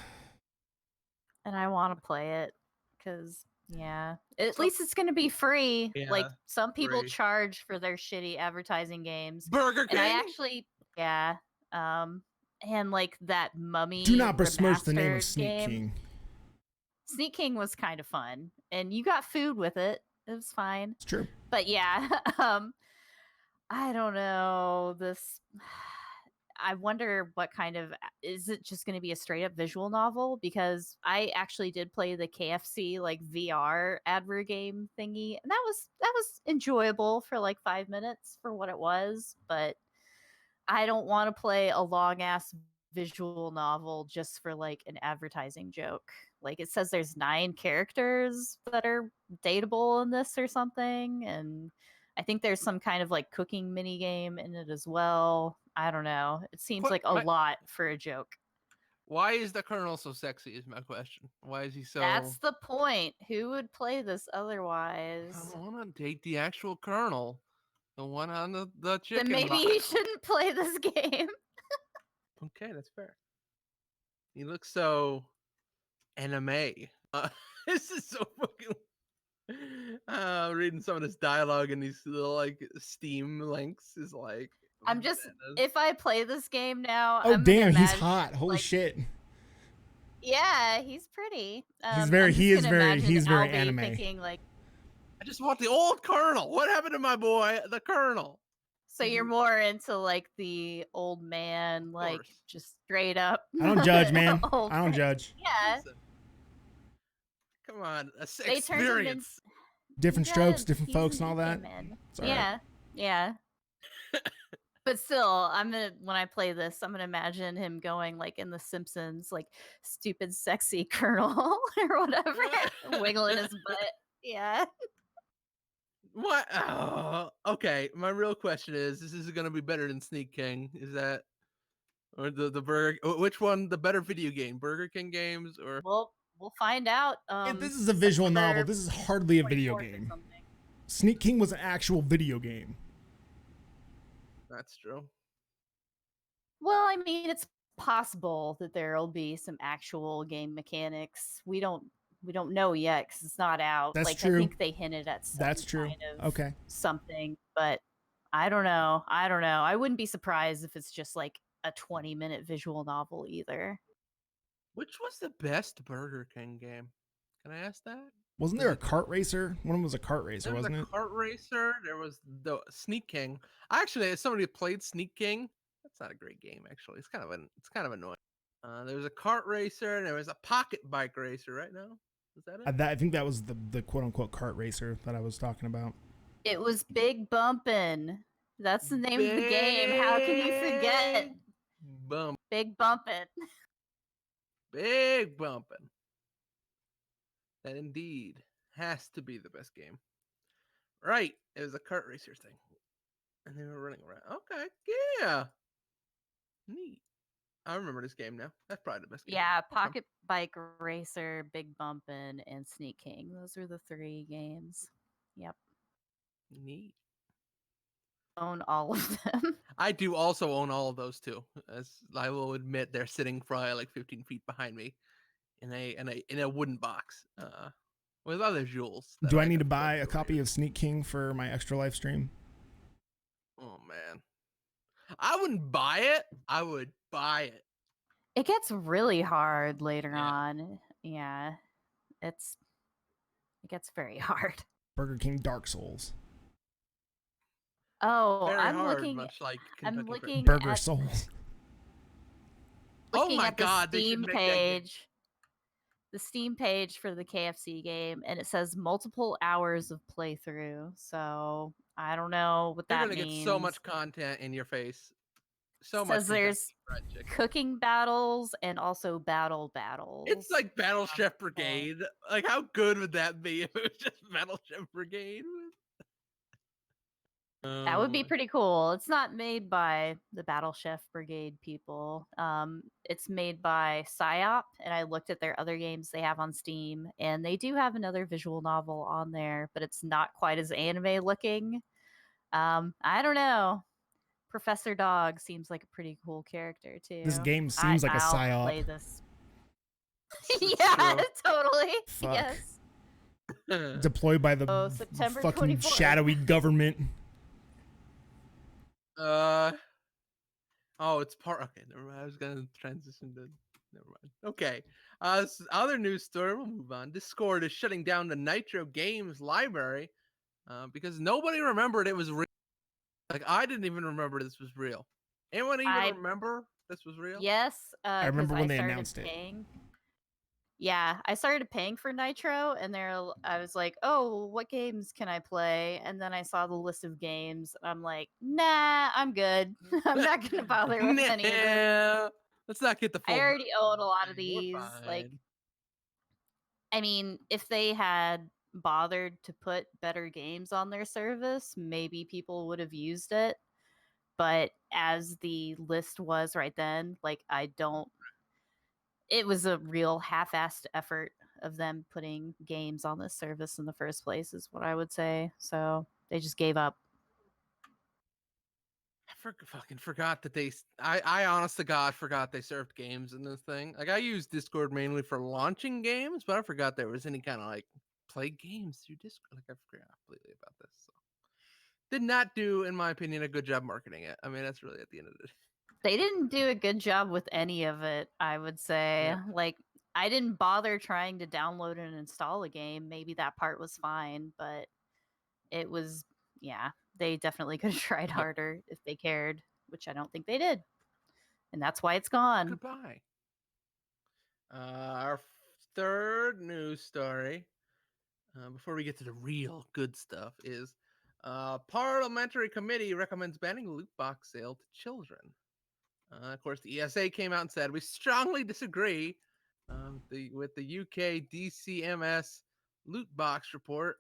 And I want to play it because, yeah, at least it's going to be free. Yeah, like some people free. Charge for their shitty advertising games. Burger King. And I actually, yeah, and like that Mummy. Do not besmirch the name of Sneak game. King. Sneak King was kind of fun, and you got food with it. It was fine. It's true. But yeah, I don't know this. I wonder what kind of, is it just going to be a straight up visual novel? Because I actually did play the KFC like VR advert game thingy, and that was enjoyable for like 5 minutes for what it was. But I don't want to play a long ass visual novel just for like an advertising joke. Like it says there's 9 characters that are dateable in this or something, and I think there's some kind of like cooking mini game in it as well. I don't know. It seems like a lot for a joke. Why is the Colonel so sexy is my question. Why is he so... That's the point. Who would play this otherwise? I want to date the actual Colonel. The one on the chicken Then maybe box. he shouldn't play this game. Okay, that's fair. He looks so anime. This is so fucking... reading some of this dialogue and these little like Steam links is like... I'm just, if I play this game now, oh damn, he's hot. Holy shit. Yeah, he's pretty. He's very anime. Thinking, like, I just want the old Colonel. What happened to my boy, the Colonel? So you're more into like the old man, like just straight up. I don't judge, man. I don't judge. Yeah. Listen. Come on, experience. Different strokes, different folks, and all that. Yeah, yeah. But still, when I play this, I'm gonna imagine him going like in The Simpsons, like stupid, sexy Colonel or whatever, wiggling his butt. Yeah. What? Oh, okay. My real question is: this is gonna be better than Sneak King? Is that, or the Burger? Which one the better video game? Burger King games or? Well, we'll find out. If this is a visual novel, September this is hardly a video 24th or game. something. Sneak King was an actual video game. That's true. Well, I mean, it's possible that there'll be some actual game mechanics. We don't know yet because it's not out. That's like true. I think they hinted at some That's true. kind of Okay. something, but I don't know. I wouldn't be surprised if it's just like a 20-minute visual novel either. Which was the best Burger King game? Can I ask that? Wasn't there a kart racer? One of them was a kart racer, There was wasn't a it? kart racer. There was the Sneak King. Actually, as somebody who played Sneak King, that's not a great game. Actually, it's kind of annoying. There was a kart racer and there was a pocket bike racer. Right now, is that it? I think that was the quote unquote kart racer that I was talking about. It was Big Bumpin'. That's the name of the game. How can you forget? Bump. Big Bumpin'. Big bumping. That indeed has to be the best game. Right. It was a kart racer thing. And they were running around. Okay. Yeah. Neat. I remember this game now. That's probably the best game. Yeah, No problem. Pocket Bike Racer, Big Bumpin', and Sneak King. Those are the 3 games. Yep. Neat. Own all of them. I do also own all of those too. As I will admit, they're sitting probably like 15 feet behind me in a wooden box. With other jewels. Do I need to buy a copy of Sneak King for my extra live stream? Oh man. I wouldn't buy it. I would buy it. It gets really hard later Yeah. on. Yeah. It gets very hard. Burger King Dark Souls. Oh, Very I'm hard, looking much like I'm Kentucky Fried looking Burger at Souls. Oh looking my at the God, they should Steam make that game. page. The Steam page for the KFC game, and it says multiple hours of playthrough. So I don't know what You're that gonna means. get so much content in your face. So It much. says there's Kentucky Fried Chicken. cooking battles and also battles. It's like Battle Chef Brigade. Like, how good would that be if it was just Battle Chef Brigade? That would be pretty cool. It's not made by the Battle Chef Brigade people. It's made by PsyOp, and I looked at their other games they have on Steam, and they do have another visual novel on there, but it's not quite as anime looking. I don't know. Professor Dog seems like a pretty cool character too. This game seems like a I'll PsyOp. play this. It's Yeah, true. totally. Fuck. Yes. Deployed by the September fucking 24th. shadowy government. Oh, it's part. Okay, never mind. I was gonna transition to. Never mind. Okay. Other news story. We'll move on. Discord is shutting down the Nitro Games library because nobody remembered it was real. Like, I didn't even remember this was real. Anyone even remember this was real? Yes. I remember when they started announced it. Yeah, I started paying for Nitro, and I was like, "Oh, what games can I play?" And then I saw the list of games, and I'm like, "Nah, I'm good. I'm not gonna bother with any of this." Let's not get the full. I already own a lot of We're these. Like, fine. I mean, if they had bothered to put better games on their service, maybe people would have used it. But as the list was right then, like, it was a real half-assed effort of them putting games on this service in the first place, is what I would say. So they just gave up. I fucking forgot that I honest to God forgot they served games in this thing. Like, I use Discord mainly for launching games, but I forgot there was any kind of like play games through Discord. Like, I forgot completely about this. So. Did not do, in my opinion, a good job marketing it. I mean, that's really at the end of it. They didn't do a good job with any of it, I would say. Yeah. Like, I didn't bother trying to download and install a game. Maybe that part was fine, but it was, yeah, they definitely could have tried harder if they cared, which I don't think they did. And that's why it's gone. Goodbye. Our third news story, before we get to the real good stuff, is parliamentary committee recommends banning loot box sale to children. Of course, the ESA came out and said we strongly disagree with the UK DCMS loot box report.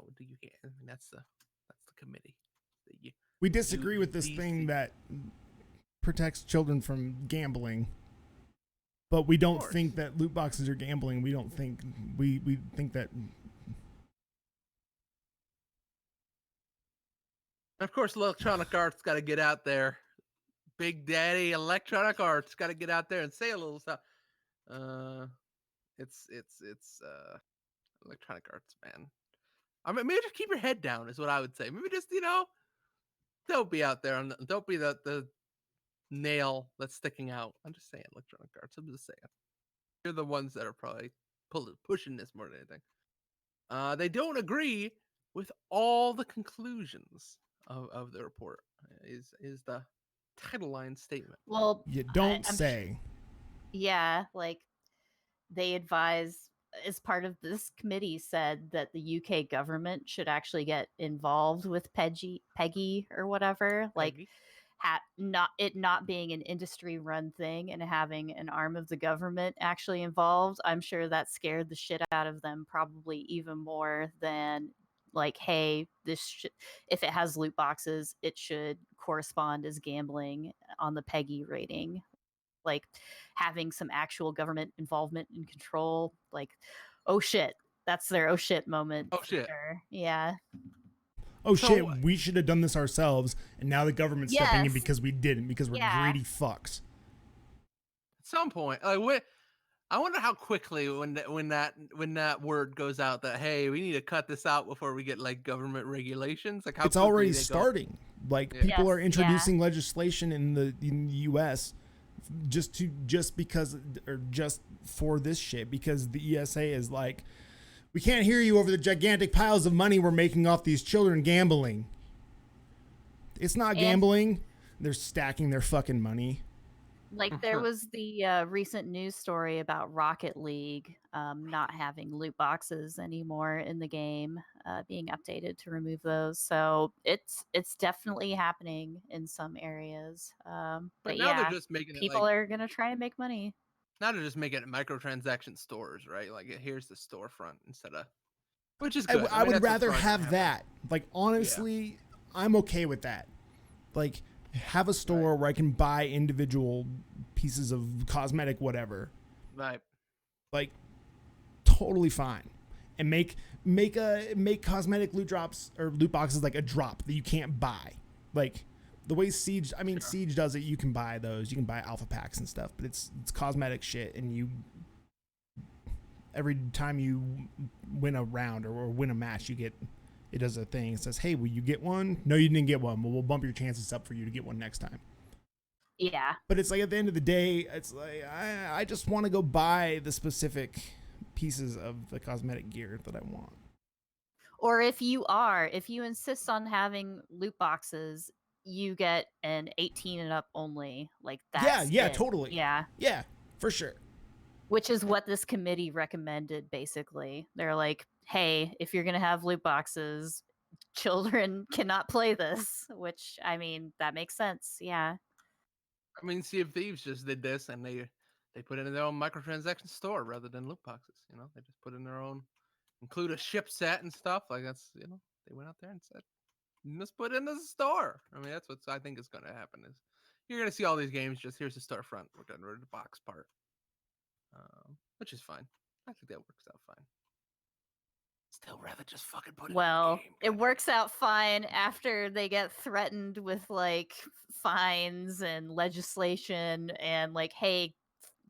With the UK, I mean, that's the committee. We disagree with this thing that protects children from gambling. But we don't think that loot boxes are gambling. We don't think we think that. Of course, Electronic Arts got to get out there. Big Daddy Electronic Arts got to get out there and say a little stuff. It's Electronic Arts, man. I mean, maybe just keep your head down is what I would say. Maybe just don't be out there and don't be the nail that's sticking out. I'm just saying, Electronic Arts. I'm just saying, you're the ones that are probably pushing this more than anything. They don't agree with all the conclusions of the report. Is the title line statement? Well, you don't say. Yeah, like they advise as part of this committee said that the UK government should actually get involved with Peggy or whatever, like not being an industry run thing and having an arm of the government actually involved. I'm sure that scared the shit out of them, probably even more than like, hey, if it has loot boxes, it should correspond as gambling on the Peggy rating. Like having some actual government involvement and control, like, oh shit, that's their oh shit moment. Oh shit. Sure. Yeah. Oh shit, we should have done this ourselves, and now the government's stepping in because we didn't, because we're greedy fucks. At some point, like, I wonder how quickly when that word goes out that, hey, we need to cut this out before we get like government regulations. Like, how it's already starting. Like, people are introducing legislation in the U.S. just for this shit, because the ESA is like, we can't hear you over the gigantic piles of money we're making off these children gambling. It's not gambling. They're stacking their fucking money. Like, there was the recent news story about Rocket League not having loot boxes anymore in the game, being updated to remove those. So it's definitely happening in some areas. But now they're just making people are gonna try to make money. Now they're just making it microtransaction stores, right? Like, here's the storefront instead of, which is good. I would rather have that. Like, honestly, I'm okay with that. Like, have a store where I can buy individual pieces of cosmetic, whatever. Right. Like, totally fine. And make cosmetic loot drops or loot boxes like a drop that you can't buy. Like, the way Siege does it, you can buy those. You can buy alpha packs and stuff, but it's cosmetic shit, and every time you win a round or win a match, it does a thing. It says, hey, will you get one? No, you didn't get one. Well, we'll bump your chances up for you to get one next time. Yeah. But it's like, at the end of the day, it's like, I just want to go buy the specific pieces of the cosmetic gear that I want. Or if you insist on having loot boxes, you get an 18 and up only. Like, that's totally. Yeah, for sure. Which is what this committee recommended, basically. They're like, hey, if you're going to have loot boxes, children cannot play this, which, I mean, that makes sense. Yeah. I mean, Sea of Thieves just did this, and they put it in their own microtransaction store rather than loot boxes. You know, they just put in their own, include a ship set and stuff. Like, that's, they went out there and said, let's put it in the store. I mean, that's what I think is going to happen. Is you're going to see all these games just, here's the storefront, we're getting rid of the box part, which is fine. I think that works out fine. Still rather just fucking put it in the game. It works out fine after they get threatened with like fines and legislation and like, hey,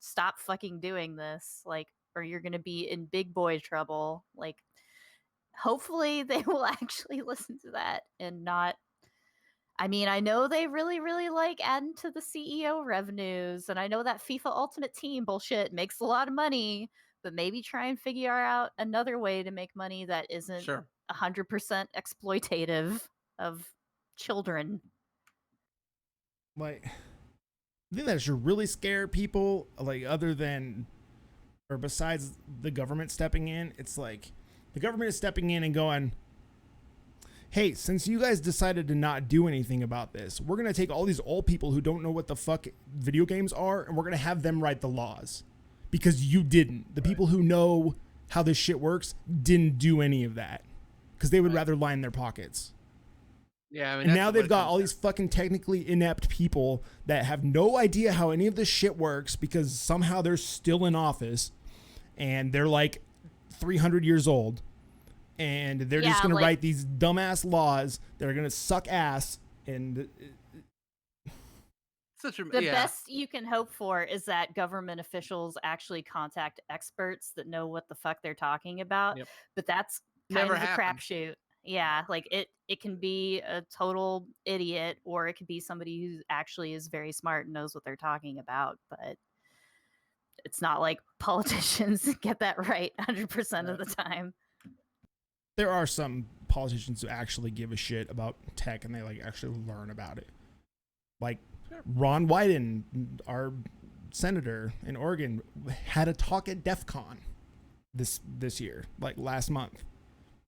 stop fucking doing this, like, or you're gonna be in big boy trouble. Like, hopefully they will actually listen to that and not. I mean, I know they really, really like adding to the CEO revenues, and I know that FIFA Ultimate Team bullshit makes a lot of money, but maybe try and figure out another way to make money that isn't 100% exploitative of children. Like, I think that should really scare people, like, other than, or besides the government stepping in. It's like, the government is stepping in and going, hey, since you guys decided to not do anything about this, we're going to take all these old people who don't know what the fuck video games are, and we're going to have them write the laws. Because you didn't. The people who know how this shit works didn't do any of that. Because they would rather line their pockets. Yeah, I mean, And that's now what they've it got comes all down these fucking technically inept people that have no idea how any of this shit works because somehow they're still in office and they're like 300 years old and they're just going to write these dumbass laws that are going to suck ass. And the best you can hope for is that government officials actually contact experts that know what the fuck they're talking about. Yep. But that's kind of a crapshoot. Yeah, like it can be a total idiot, or it could be somebody who actually is very smart and knows what they're talking about. But it's not like politicians get that right 100% of the time. There are some politicians who actually give a shit about tech and they like actually learn about it. Like Ron Wyden, our senator in Oregon, had a talk at DEF CON this year, like last month.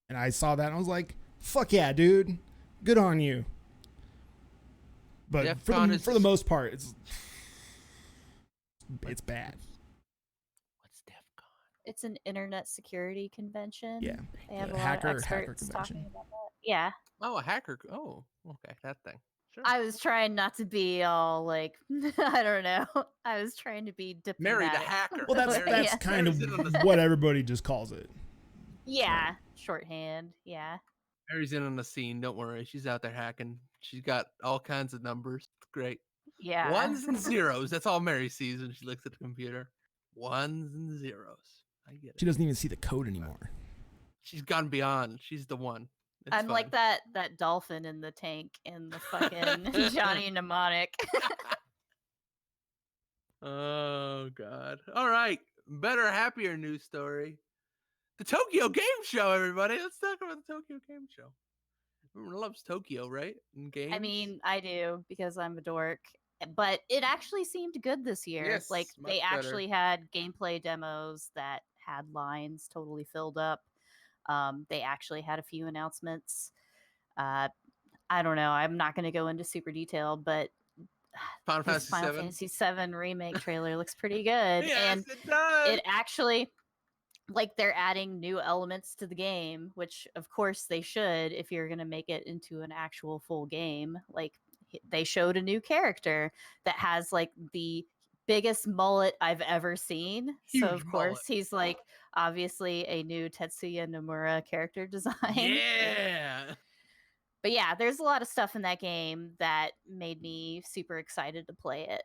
And I saw that and I was like, fuck yeah, dude. Good on you. But for the most part, it's bad. What's DEF CON? It's an internet security convention. Yeah. They have a lot of experts talking about that. Yeah. Oh, a hacker. Oh, okay. That thing. Sure. I was trying not to be all like, I don't know. I was trying to be diplomatic. Marry the hacker. Well, that's kind of what everybody just calls it. Yeah, shorthand. Yeah. Mary's in on the scene. Don't worry. She's out there hacking. She's got all kinds of numbers. It's great. Yeah. Ones and zeros. That's all Mary sees when she looks at the computer. Ones and zeros. I get it. She doesn't even see the code anymore. She's gone beyond. She's the one. I'm like that dolphin in the tank in the fucking Johnny Mnemonic. Oh, God. All right. Better, happier news story. The Tokyo Game Show, everybody. Let's talk about the Tokyo Game Show. Everyone loves Tokyo, right? In games. I mean, I do because I'm a dork. But it actually seemed good this year. Yes, like they actually had gameplay demos that had lines totally filled up. They actually had a few announcements. I don't know. I'm not going to go into super detail, but Final Fantasy VII remake trailer looks pretty good. Yes, and it does. It actually, like, they're adding new elements to the game, which of course they should if you're going to make it into an actual full game. Like, they showed a new character that has like the biggest mullet I've ever seen. Huge so of course mullet. he's like obviously a new Tetsuya Nomura character design. Yeah. But yeah, there's a lot of stuff in that game that made me super excited to play it.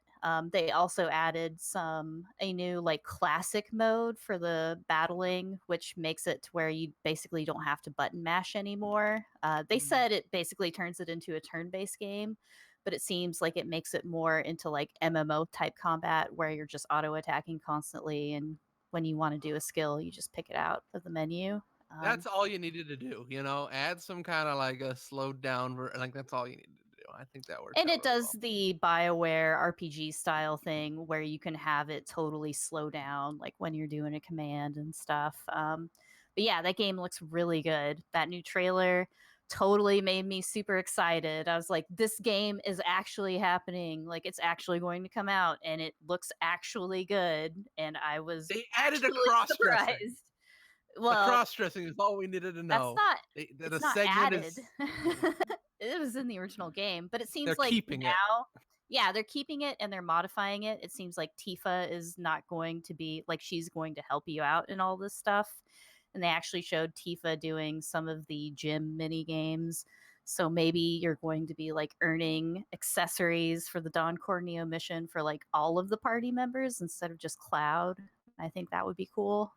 They also added a new like classic mode for the battling, which makes it to where you basically don't have to button mash anymore. They said it basically turns it into a turn-based game, but it seems like it makes it more into like MMO type combat where you're just auto attacking constantly, and when you want to do a skill, you just pick it out of the menu. That's all you needed to do, add some kind of like a slowed down, like that's all you needed to do. I think that works. And it does the BioWare RPG style thing where you can have it totally slow down, like when you're doing a command and stuff. But yeah, that game looks really good. That new trailer totally made me super excited. I was like, this game is actually happening. Like, it's actually going to come out, and it looks actually good. And I was they added a cross-dressing. Well, cross-dressing is all we needed to know. That's not added. It was in the original game, but it seems they're like keeping now, it. Yeah, they're keeping it and they're modifying it. It seems like Tifa is not going to be like she's going to help you out in all this stuff. And they actually showed Tifa doing some of the gym mini games. So maybe you're going to be like earning accessories for the Don Corneo mission for like all of the party members instead of just Cloud. I think that would be cool.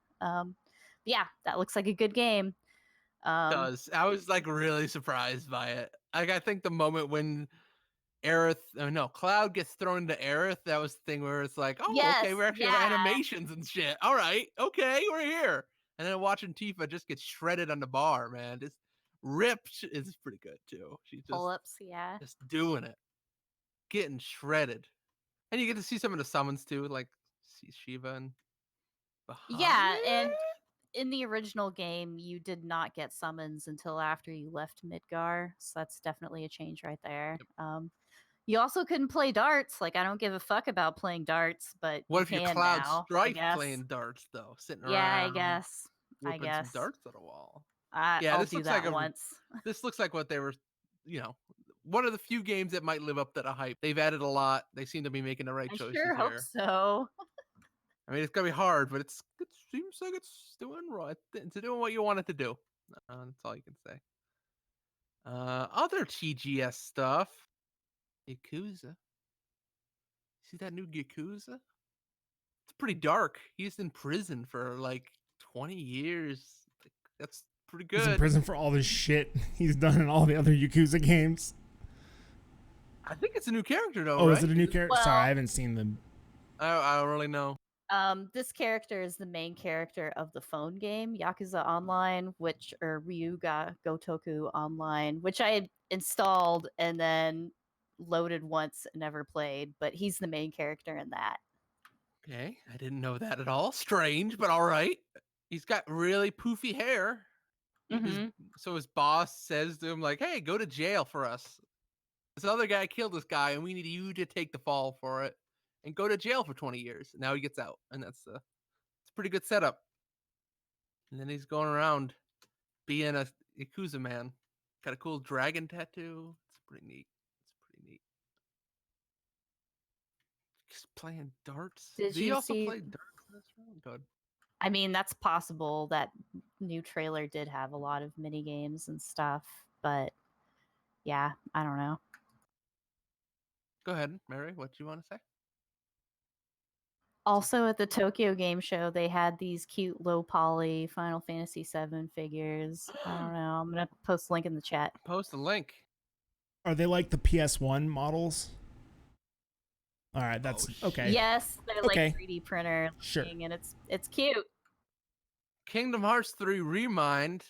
Yeah, that looks like a good game. It does. I was like really surprised by it. Like, I think the moment when Cloud gets thrown into Aerith, that was the thing where it's like, oh, yes, okay, we're actually have animations and shit. All right, okay, we're here. And then watching Tifa just get shredded on the bar, man, just ripped is pretty good too. She's just pull-ups, yeah, just doing it, getting shredded, and you get to see some of the summons too, like Shiva and Bahamut. Yeah, and in the original game, you did not get summons until after you left Midgar, so that's definitely a change right there. Yep. You also couldn't play darts. Like, I don't give a fuck about playing darts, but what if you're Cloud now, Strife playing darts though, sitting around? Yeah, I guess. Some darts on a wall. I'll do that once. This looks like what they were one of the few games that might live up to the hype. They've added a lot. They seem to be making the right I choices sure hope here. so. I mean, it's gonna be hard, but it seems like it's doing right. It's doing what you want it to do. That's all you can say. Other TGS stuff. Yakuza. See that new Yakuza? It's pretty dark. He's in prison for like 20 years. That's pretty good. He's in prison for all the shit he's done in all the other Yakuza games. I think it's a new character though. Oh, right? is it a new character? Well, Sorry, I haven't seen them. I don't really know. This character is the main character of the phone game Yakuza Online, or Ryuga Gotoku Online, which I had installed and then loaded once and never played. But he's the main character in that. Okay, I didn't know that at all. Strange, but all right. He's got really poofy hair. So his boss says to him, like, "Hey, go to jail for us. This other guy killed this guy, and we need you to take the fall for it and go to jail for 20 years." Now he gets out, and it's a pretty good setup. And then he's going around being a Yakuza man. Got a cool dragon tattoo. It's pretty neat. He's playing darts. Did he you also see- play darts last round? Good. I mean, that's possible. That new trailer did have a lot of mini games and stuff, but yeah, I don't know. Go ahead, Mary. What do you want to say? Also, at the Tokyo Game Show, they had these cute low poly Final Fantasy VII figures. I don't know. I'm gonna post a link in the chat. Post a link. Are they like the PS1 models? All right, that's okay. Yes, they're Okay. like 3D printer Sure. looking, and it's cute. Kingdom Hearts 3 Remind.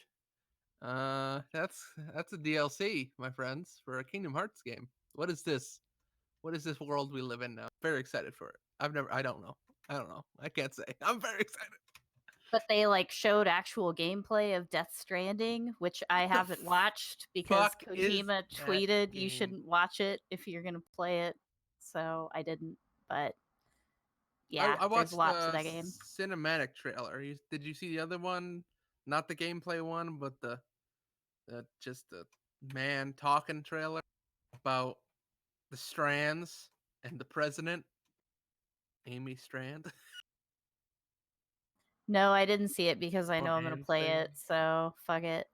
That's a DLC, my friends, for a Kingdom Hearts game. What is this? What is this world we live in now? Very excited for it. I don't know. I can't say. I'm very excited. But they like showed actual gameplay of Death Stranding, which I haven't watched because fuck is Kojima that tweeted you game? shouldn't watch it if you're gonna play it. So I didn't. But yeah, I watched there's a lot to the that game. cinematic trailer. Did you see the other one? Not the gameplay one, but just the man talking trailer about the Strands and the president, Amy Strand. No, I didn't see it because I Or know I'm gonna play Anne it. So fuck it.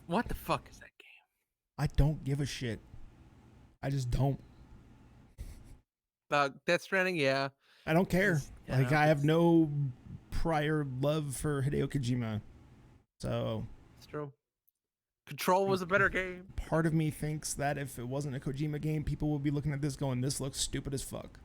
What the fuck is that game? I don't give a shit. I just don't. About Death Stranding, yeah. I don't care. Yeah, Like, I have no prior love for Hideo Kojima. So It's true. Control was a better game. part of me thinks that if it wasn't a Kojima game, people would be looking at this going, this looks stupid as fuck.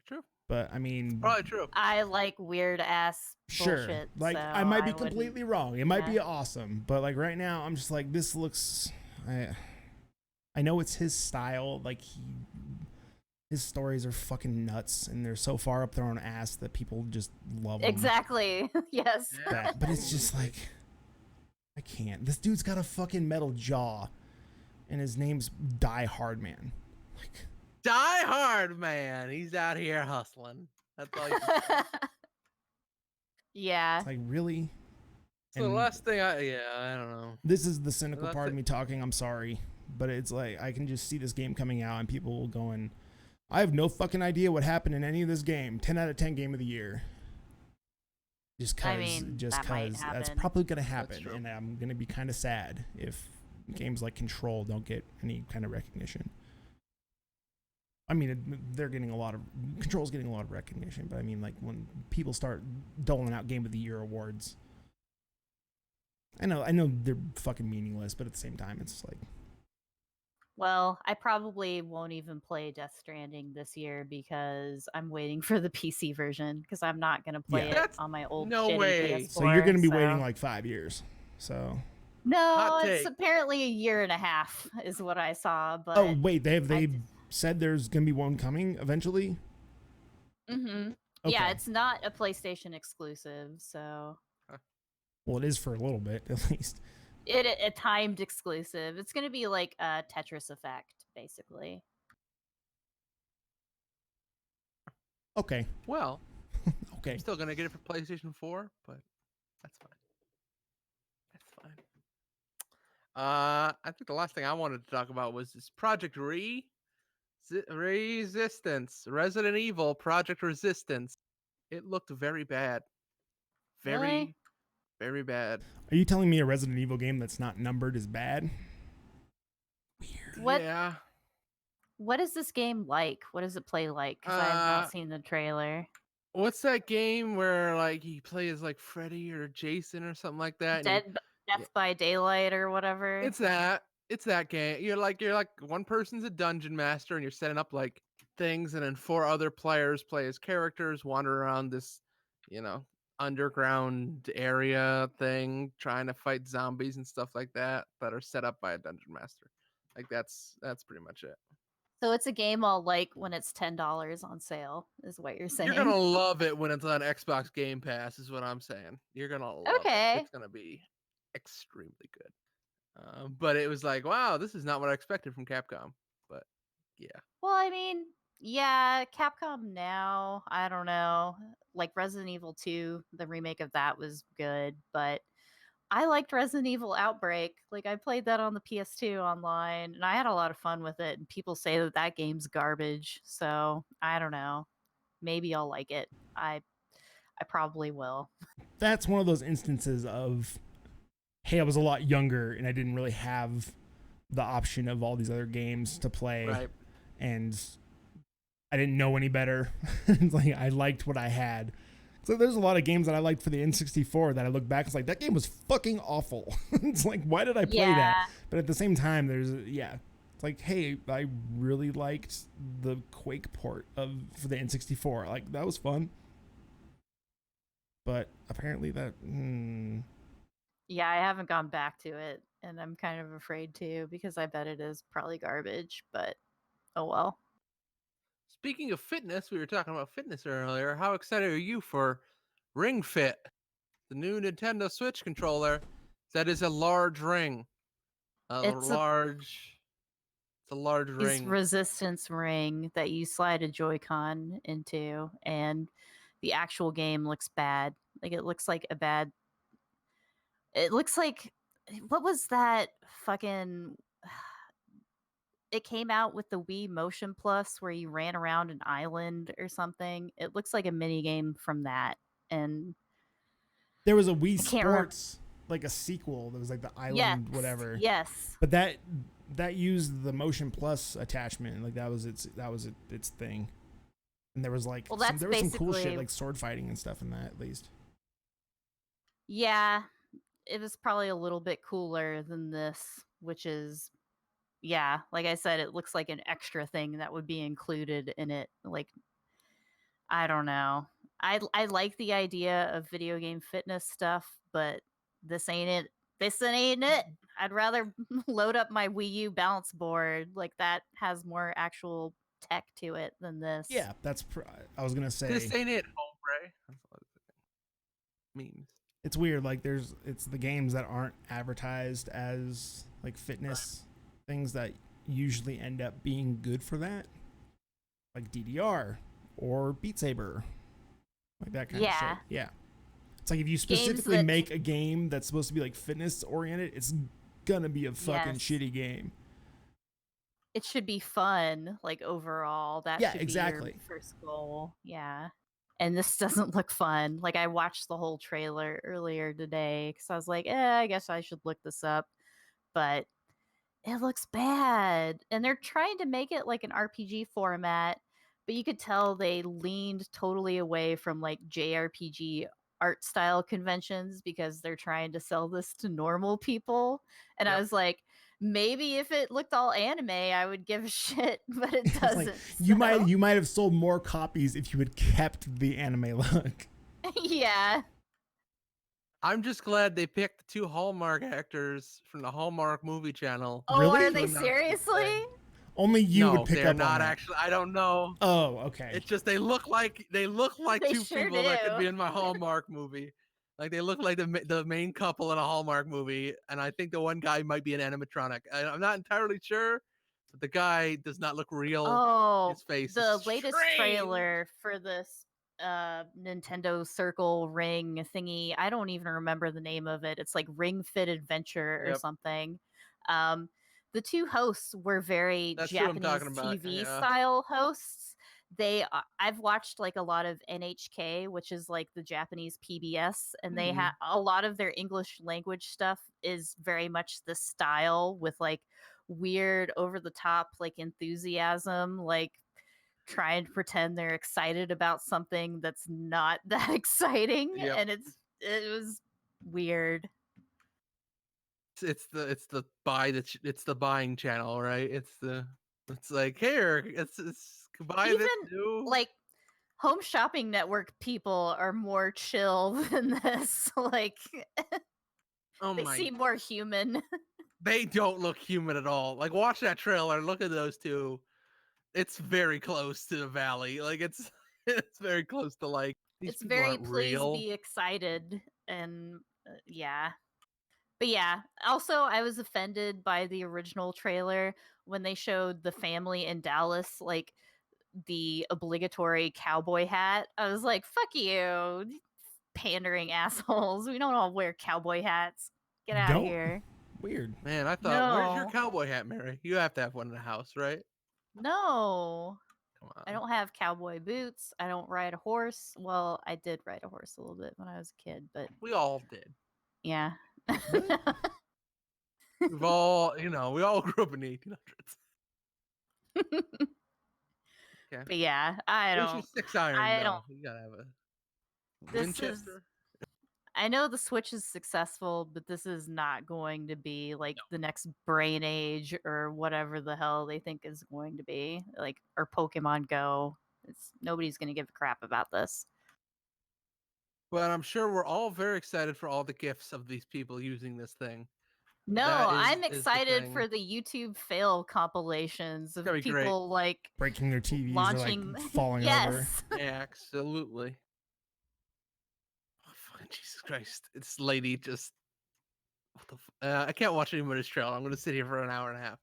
True. But I mean, Probably true. I like weird ass sure. bullshit. Like, so I might be wouldn't- completely wrong. It might be yeah. awesome. But like right now, I'm just like, this looks. I know it's his style. Like his stories are fucking nuts, and they're so far up their own ass that people just love them. Exactly. Yes. That. But it's just like, I can't. This dude's got a fucking metal jaw, and his name's Die Hard Man. Like, Die Hard, man. He's out here hustling. That's all you can say. Yeah. it's like, really? So the And last thing I don't know. this is the cynical That's part of it. me talking. I'm sorry, but it's like I can just see this game coming out and people going, I have no fucking idea what happened in any of this game. 10 out of 10 game of the year. Just cause, I mean, that might that's happen. probably gonna happen, true. and I'm gonna be kind of sad if games like Control don't get any kind of recognition. I mean, they're getting Control's getting a lot of recognition, but I mean, like when people start doling out Game of the Year awards, I know they're fucking meaningless, but at the same time, it's like, Well, I probably won't even play Death Stranding this year because I'm waiting for the PC version because I'm not going to play Yeah. it That's on my old no shitty way. PS4. so you're gonna be so- waiting like 5 years. So No, Hot it's take. apparently a year and a half is what I saw. But oh wait, they I- said there's gonna be one coming eventually. Mhm. Okay. Yeah, it's not a PlayStation exclusive, so Well, it is for a little bit at least. it a timed exclusive. It's going to be like a Tetris effect, basically. Okay. Well, Okay. I'm still gonna get it for PlayStation 4, but that's fine. That's fine. I think the last thing I wanted to talk about was this Project Resistance, Resident Evil Project Resistance. It looked very bad. Really? Very bad. Are you telling me a Resident Evil game that's not numbered is bad? What Yeah. What is this game like? What does it play like? Because I have not seen the trailer. What's that game where like you play as like Freddy or Jason or something like that? Death by Daylight or whatever. It's that game. You're like one person's a dungeon master and you're setting up like things, and then 4 other players play as characters, wander around this, underground area thing, trying to fight zombies and stuff like that are set up by a dungeon master. Like that's pretty much it. So it's a game I'll like when it's $10 on sale, is what you're saying. You're gonna love it when it's on Xbox Game Pass, is what I'm saying. You're gonna love it. It's gonna be extremely good. But it was like, wow, this is not what I expected from Capcom. But yeah. Well, I mean, yeah, Capcom now, I don't know. Like Resident Evil 2, the remake of that was good, but I liked Resident Evil Outbreak. Like I played that on the PS2 online and I had a lot of fun with it, and people say that that game's garbage. So, I don't know. Maybe I'll like it. I probably will. That's one of those instances of, hey, I was a lot younger and I didn't really have the option of all these other games to play. Right. And I didn't know any better. It's like I liked what I had. So there's a lot of games that I liked for the N64 that I look back, it's like that game was fucking awful. It's like, why did I play that? But at the same time, it's like, hey, I really liked the Quake port for the N64. Like that was fun. But apparently Yeah, I haven't gone back to it, and I'm kind of afraid to, because I bet it is probably garbage, but oh well. Speaking of fitness, we were talking about fitness earlier. How excited are you for Ring Fit, the new Nintendo Switch controller that is a large ring? It's a large ring. Resistance ring that you slide a Joy-Con into, and the actual game looks bad. Like it looks like what was that fucking it came out with the Wii Motion Plus where you ran around an island or something. It looks like a mini game from that. And there was a Wii Sports, like a sequel that was like the island, whatever. Yes. But that used the Motion Plus attachment. Like that was its thing. And there was like there was some cool shit like sword fighting and stuff in that, at least. Yeah. It was probably a little bit cooler than this, which is, yeah, like I said, it looks like an extra thing that would be included in it. Like, I don't know. I like the idea of video game fitness stuff, but this ain't it. This ain't it. I'd rather load up my Wii U balance board. Like that has more actual tech to it than this. Yeah, I was gonna say this ain't it, hombre. Memes. It's weird. Like it's the games that aren't advertised as like fitness things that usually end up being good for that, like DDR or Beat Saber, like that kind of shit. Yeah, it's like if you specifically make a game that's supposed to be like fitness oriented, it's gonna be a fucking shitty game. It should be fun, like overall. That should be your first goal. Yeah. And this doesn't look fun. Like I watched the whole trailer earlier today because I was like, I guess I should look this up. But it looks bad. And they're trying to make it like an RPG format, but you could tell they leaned totally away from like JRPG art style conventions because they're trying to sell this to normal people. And I was like, maybe if it looked all anime, I would give a shit, but it doesn't. Like, you might have sold more copies if you had kept the anime look. Yeah. I'm just glad they picked the 2 Hallmark actors from the Hallmark movie channel. Oh, really? Are they seriously? Only you would pick up on not that. Actually. I don't know. Oh, okay. It's just they look like 2 sure people do. that could be in my Hallmark movie. Like they look like the main couple in a Hallmark movie, and I think the one guy might be an animatronic. I'm not entirely sure, but the guy does not look real. Oh, his face. The latest trailer for this Nintendo Circle Ring thingy. I don't even remember the name of it. It's like Ring Fit Adventure or something. The two hosts were very That's who I'm Japanese talking about, TV yeah. style hosts. I've watched like a lot of NHK, which is like the Japanese PBS, and they have a lot of their English language stuff is very much the style with like weird over the top like enthusiasm, like trying to pretend they're excited about something that's not that exciting. Yep. And it was weird. It's the buying channel, right? It's like, here, it's buy Even this new. like Home Shopping Network people are more chill than this. Like Oh they my, seem more human. they don't look human at all. Like, watch that trailer, look at those two. It's very close to the Valley. Like, it's it's very close to like these It's people very aren't please real. be excited, and yeah. But yeah, also I was offended by the original trailer when they showed the family in Dallas like the obligatory cowboy hat. I was like, fuck you, pandering assholes. We don't all wear cowboy hats. Get out of Don't. here. Weird. Man, I thought, where's your No. cowboy hat, Mary? You have to have one in the house, right? No. Come on. I don't have cowboy boots. I don't ride a horse. Well, I did ride a horse a little bit when I was a kid, but We all did. yeah. We've all, we all grew up in the 1800s. Okay. But yeah, I Where's your don't. 6-iron I though? don't. You gotta have a This is. Winchester. I know the Switch is successful, but this is not going to be like the next Brain Age or whatever the hell they think is going to be, like, or Pokemon Go. Nobody's going to give a crap about this. But I'm sure we're all very excited for all the gifts of these people using this thing. No, That I'm is the excited thing. for the YouTube fail compilations of gonna be great. people like Breaking their TVs launching, or like falling over. yes. Yeah, absolutely. Oh, fucking Jesus Christ. This lady just. What the I can't watch anybody's trailer. I'm going to sit here for an hour and a half.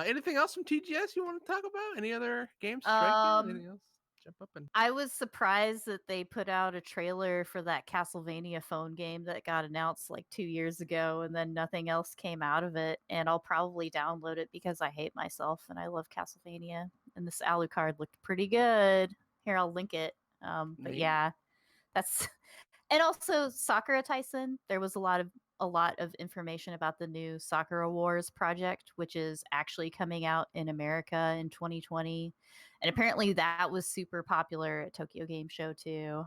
Anything else from TGS you want to talk about? Any other games strike you? Anything else? Jump up and. I was surprised that they put out a trailer for that Castlevania phone game that got announced like 2 years ago, and then nothing else came out of it. And I'll probably download it because I hate myself and I love Castlevania. And this Alucard looked pretty good. Here, I'll link it. But Neat. yeah, that's. And also Sakura Tyson. There was a lot of information about the new Sakura Wars project, which is actually coming out in America in 2020. And apparently that was super popular at Tokyo Game Show too.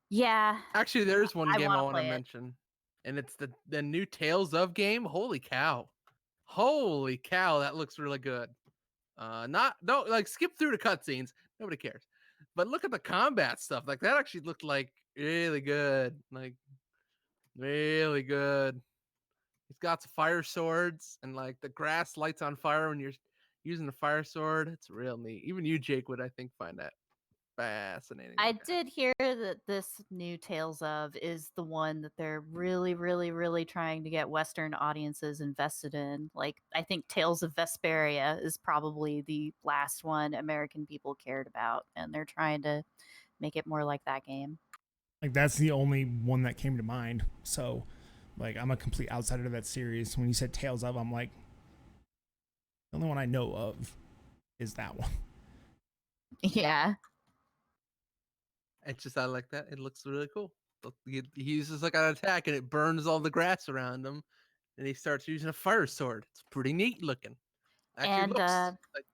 Yeah. Actually, there's one game I want to play it. mention. And it's the new Tales of game. Holy cow. Holy cow, that looks really good. Don't like skip through the cutscenes. Nobody cares. But look at the combat stuff. Like that actually looked like really good. Like really good. He's got some fire swords and like the grass lights on fire when you're using the fire sword. It's real neat. Even you, Jake, would I think find that fascinating. I did hear that this new Tales of is the one that they're really, really, really trying to get Western audiences invested in. Like, I think Tales of Vesperia is probably the last one American people cared about, and they're trying to make it more like that game. Like, that's the only one that came to mind. So, like, I'm a complete outsider to that series. When you said Tales of, I'm like, the only one I know of is that one. Yeah. It's just I like that. It looks really cool. He uses like an attack and it burns all the grass around him, and he starts using a fire sword. It's pretty neat looking. Actually, And looks like.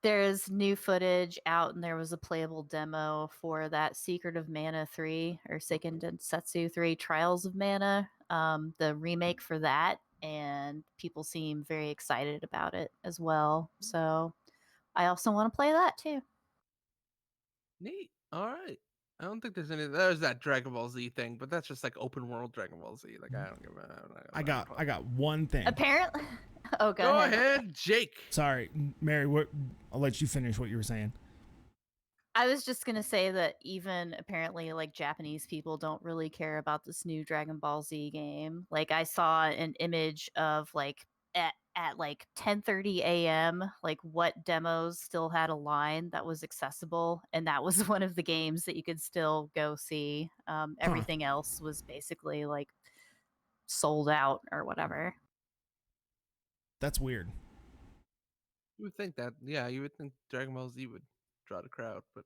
there's new footage out, and there was a playable demo for that Secret of Mana 3 or Seiken Densetsu 3 Trials of Mana, the remake for that, and people seem very excited about it as well. So I also want to play that too. Neat. All right. I don't think there's that Dragon Ball Z thing, but that's just like open world Dragon Ball Z. Like I don't give a. I got one thing. Apparently, oh, go ahead, Jake. Sorry, Mary. I'll let you finish what you were saying. I was just gonna say that even apparently, like Japanese people don't really care about this new Dragon Ball Z game. Like I saw an image of like at like 10:30 a.m. like what demos still had a line that was accessible, and that was one of the games that you could still go see. Everything else was basically like sold out or whatever. That's weird. You would think that, yeah, you would think Dragon Ball Z would draw the crowd, but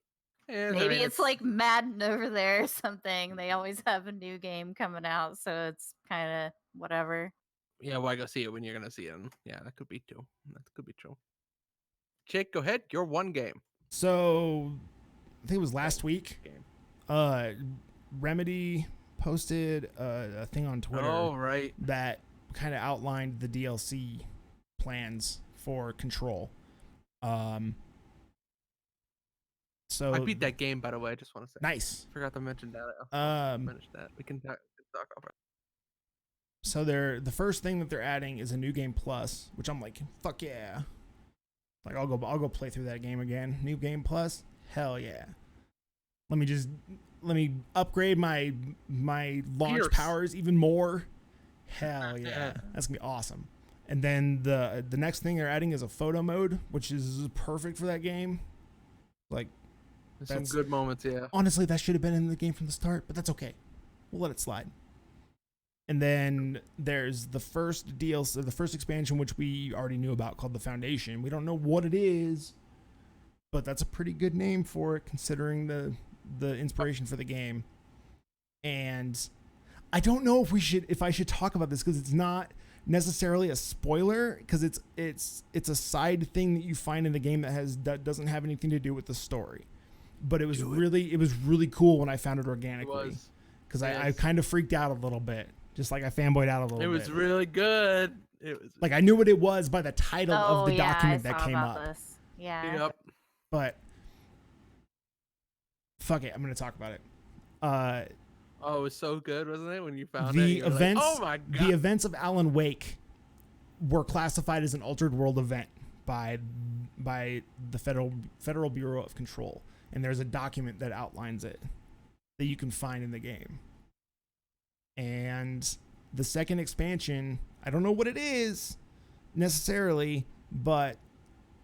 I Maybe mean, it's like Madden over there or something. They always have a new game coming out, so it's kind of whatever. yeah, why go see it when you're gonna see it? And yeah, that could be true. That could be true. Jake, go ahead. Your one game. So I think it was last week. Game. Remedy posted a thing on Twitter Oh, right. that kind of outlined the DLC plans for Control. So I beat that game, by the way. I just want to say. Nice. Forgot to mention that. Finish that. We can talk about it. So the first thing that they're adding is a new game plus, which I'm like, fuck yeah. Like I'll go play through that game again. New game plus, hell yeah. Let me upgrade my launch powers even more. Hell yeah. That's gonna be awesome. And then the next thing they're adding is a photo mode, which is perfect for that game. Like there's some good moments, yeah. Honestly, that should have been in the game from the start, but that's okay. We'll let it slide. And then there's the first DLC, the first expansion, which we already knew about, called The Foundation. We don't know what it is, but that's a pretty good name for it, considering the inspiration for the game. And I don't know if I should talk about this, because it's not necessarily a spoiler, because it's a side thing that you find in the game that doesn't have anything to do with the story. But it was really cool when I found it organically, because I kind of freaked out a little bit. Just like I fanboyed out a little bit. It was really good. It was like I knew what it was by the title of the document that came up. This. Yeah. Yep. But fuck it, I'm gonna talk about it. Oh, it was so good, wasn't it? When you found the it, events, like, oh my god! The events of Alan Wake were classified as an altered world event by the Federal Bureau of Control, and there's a document that outlines it that you can find in the game. And the second expansion, I don't know what it is necessarily, but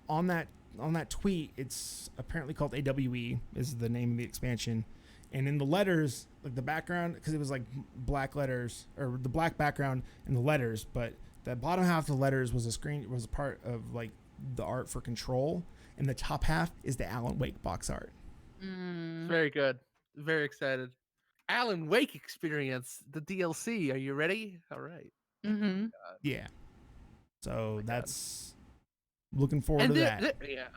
on that tweet, it's apparently called AWE is the name of the expansion. And in the letters, like the background, because it was like black letters, or the black background and the letters, but the bottom half of the letters was a part of like the art for Control, and the top half is the Alan Wake box art. Very good. Very excited. Alan Wake experience, the DLC. Are you ready? All right. Mm-hmm. Yeah. So that's looking forward to that. Yeah.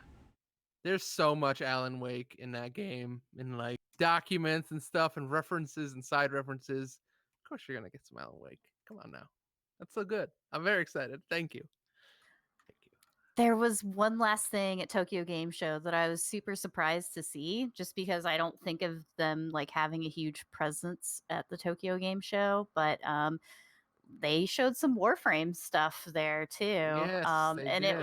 There's so much Alan Wake in that game, in like documents and stuff, and references and side references. Of course, you're gonna get some Alan Wake. Come on now. That's so good. I'm very excited. Thank you. There was one last thing at Tokyo Game Show that I was super surprised to see, just because I don't think of them like having a huge presence at the Tokyo Game Show, but they showed some Warframe stuff there too. Yes, and did.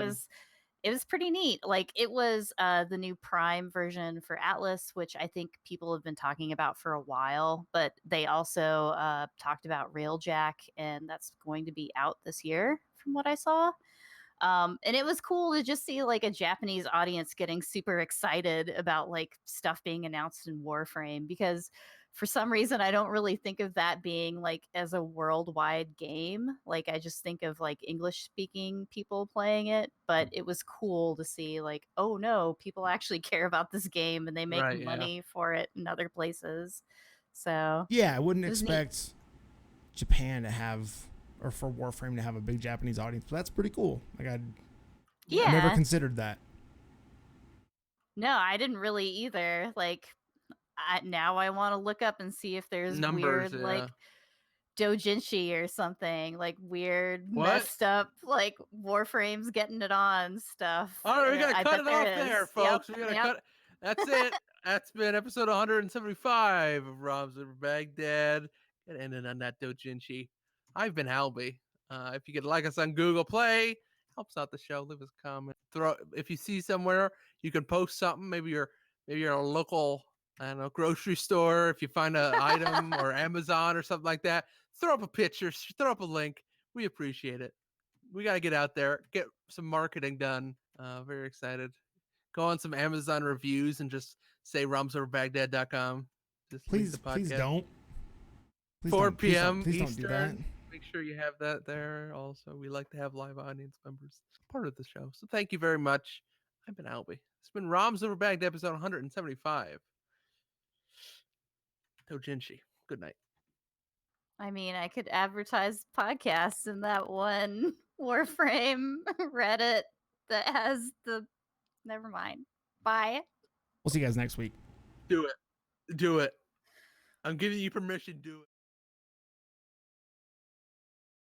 it was pretty neat. Like it was the new Prime version for Atlas, which I think people have been talking about for a while, but they also talked about Railjack, and that's going to be out this year from what I saw. And it was cool to just see like a Japanese audience getting super excited about like stuff being announced in Warframe, because for some reason I don't really think of that being like as a worldwide game. Like I just think of like English speaking people playing it, but it was cool to see like, oh no, people actually care about this game and they make money for it in other places. So yeah, I wouldn't expect Japan to have, or for Warframe to have a big Japanese audience, but that's pretty cool. Like I never considered that. No, I didn't really either. Like now I want to look up and see if there's weird like doujinshi or something, like weird messed up like Warframes getting it on stuff. All right, we gotta cut it off there, folks. We gotta cut. That's it. That's been episode 175 of Rob's Over Baghdad. It ended on that doujinshi. I've been Halby. If you could like us on Google Play, helps out the show. Leave us a comment. If you see somewhere, you can post something. Maybe you're a local, I don't know, grocery store. If you find an item or Amazon or something like that, throw up a picture, throw up a link. We appreciate it. We got to get out there, get some marketing done. Very excited. Go on some Amazon reviews and just say rumsoverbaghdad.com. Please don't. 4 p.m. Please don't Eastern. do that. Make sure you have that there. Also, we like to have live audience members part of the show. So thank you very much. I've been Albie. It's been Rom's Over Baghdad episode 175. Dojinshi. Good night. I mean, I could advertise podcasts in that one Warframe Reddit that has the. Never mind. Bye. We'll see you guys next week. Do it. Do it. I'm giving you permission. Do it.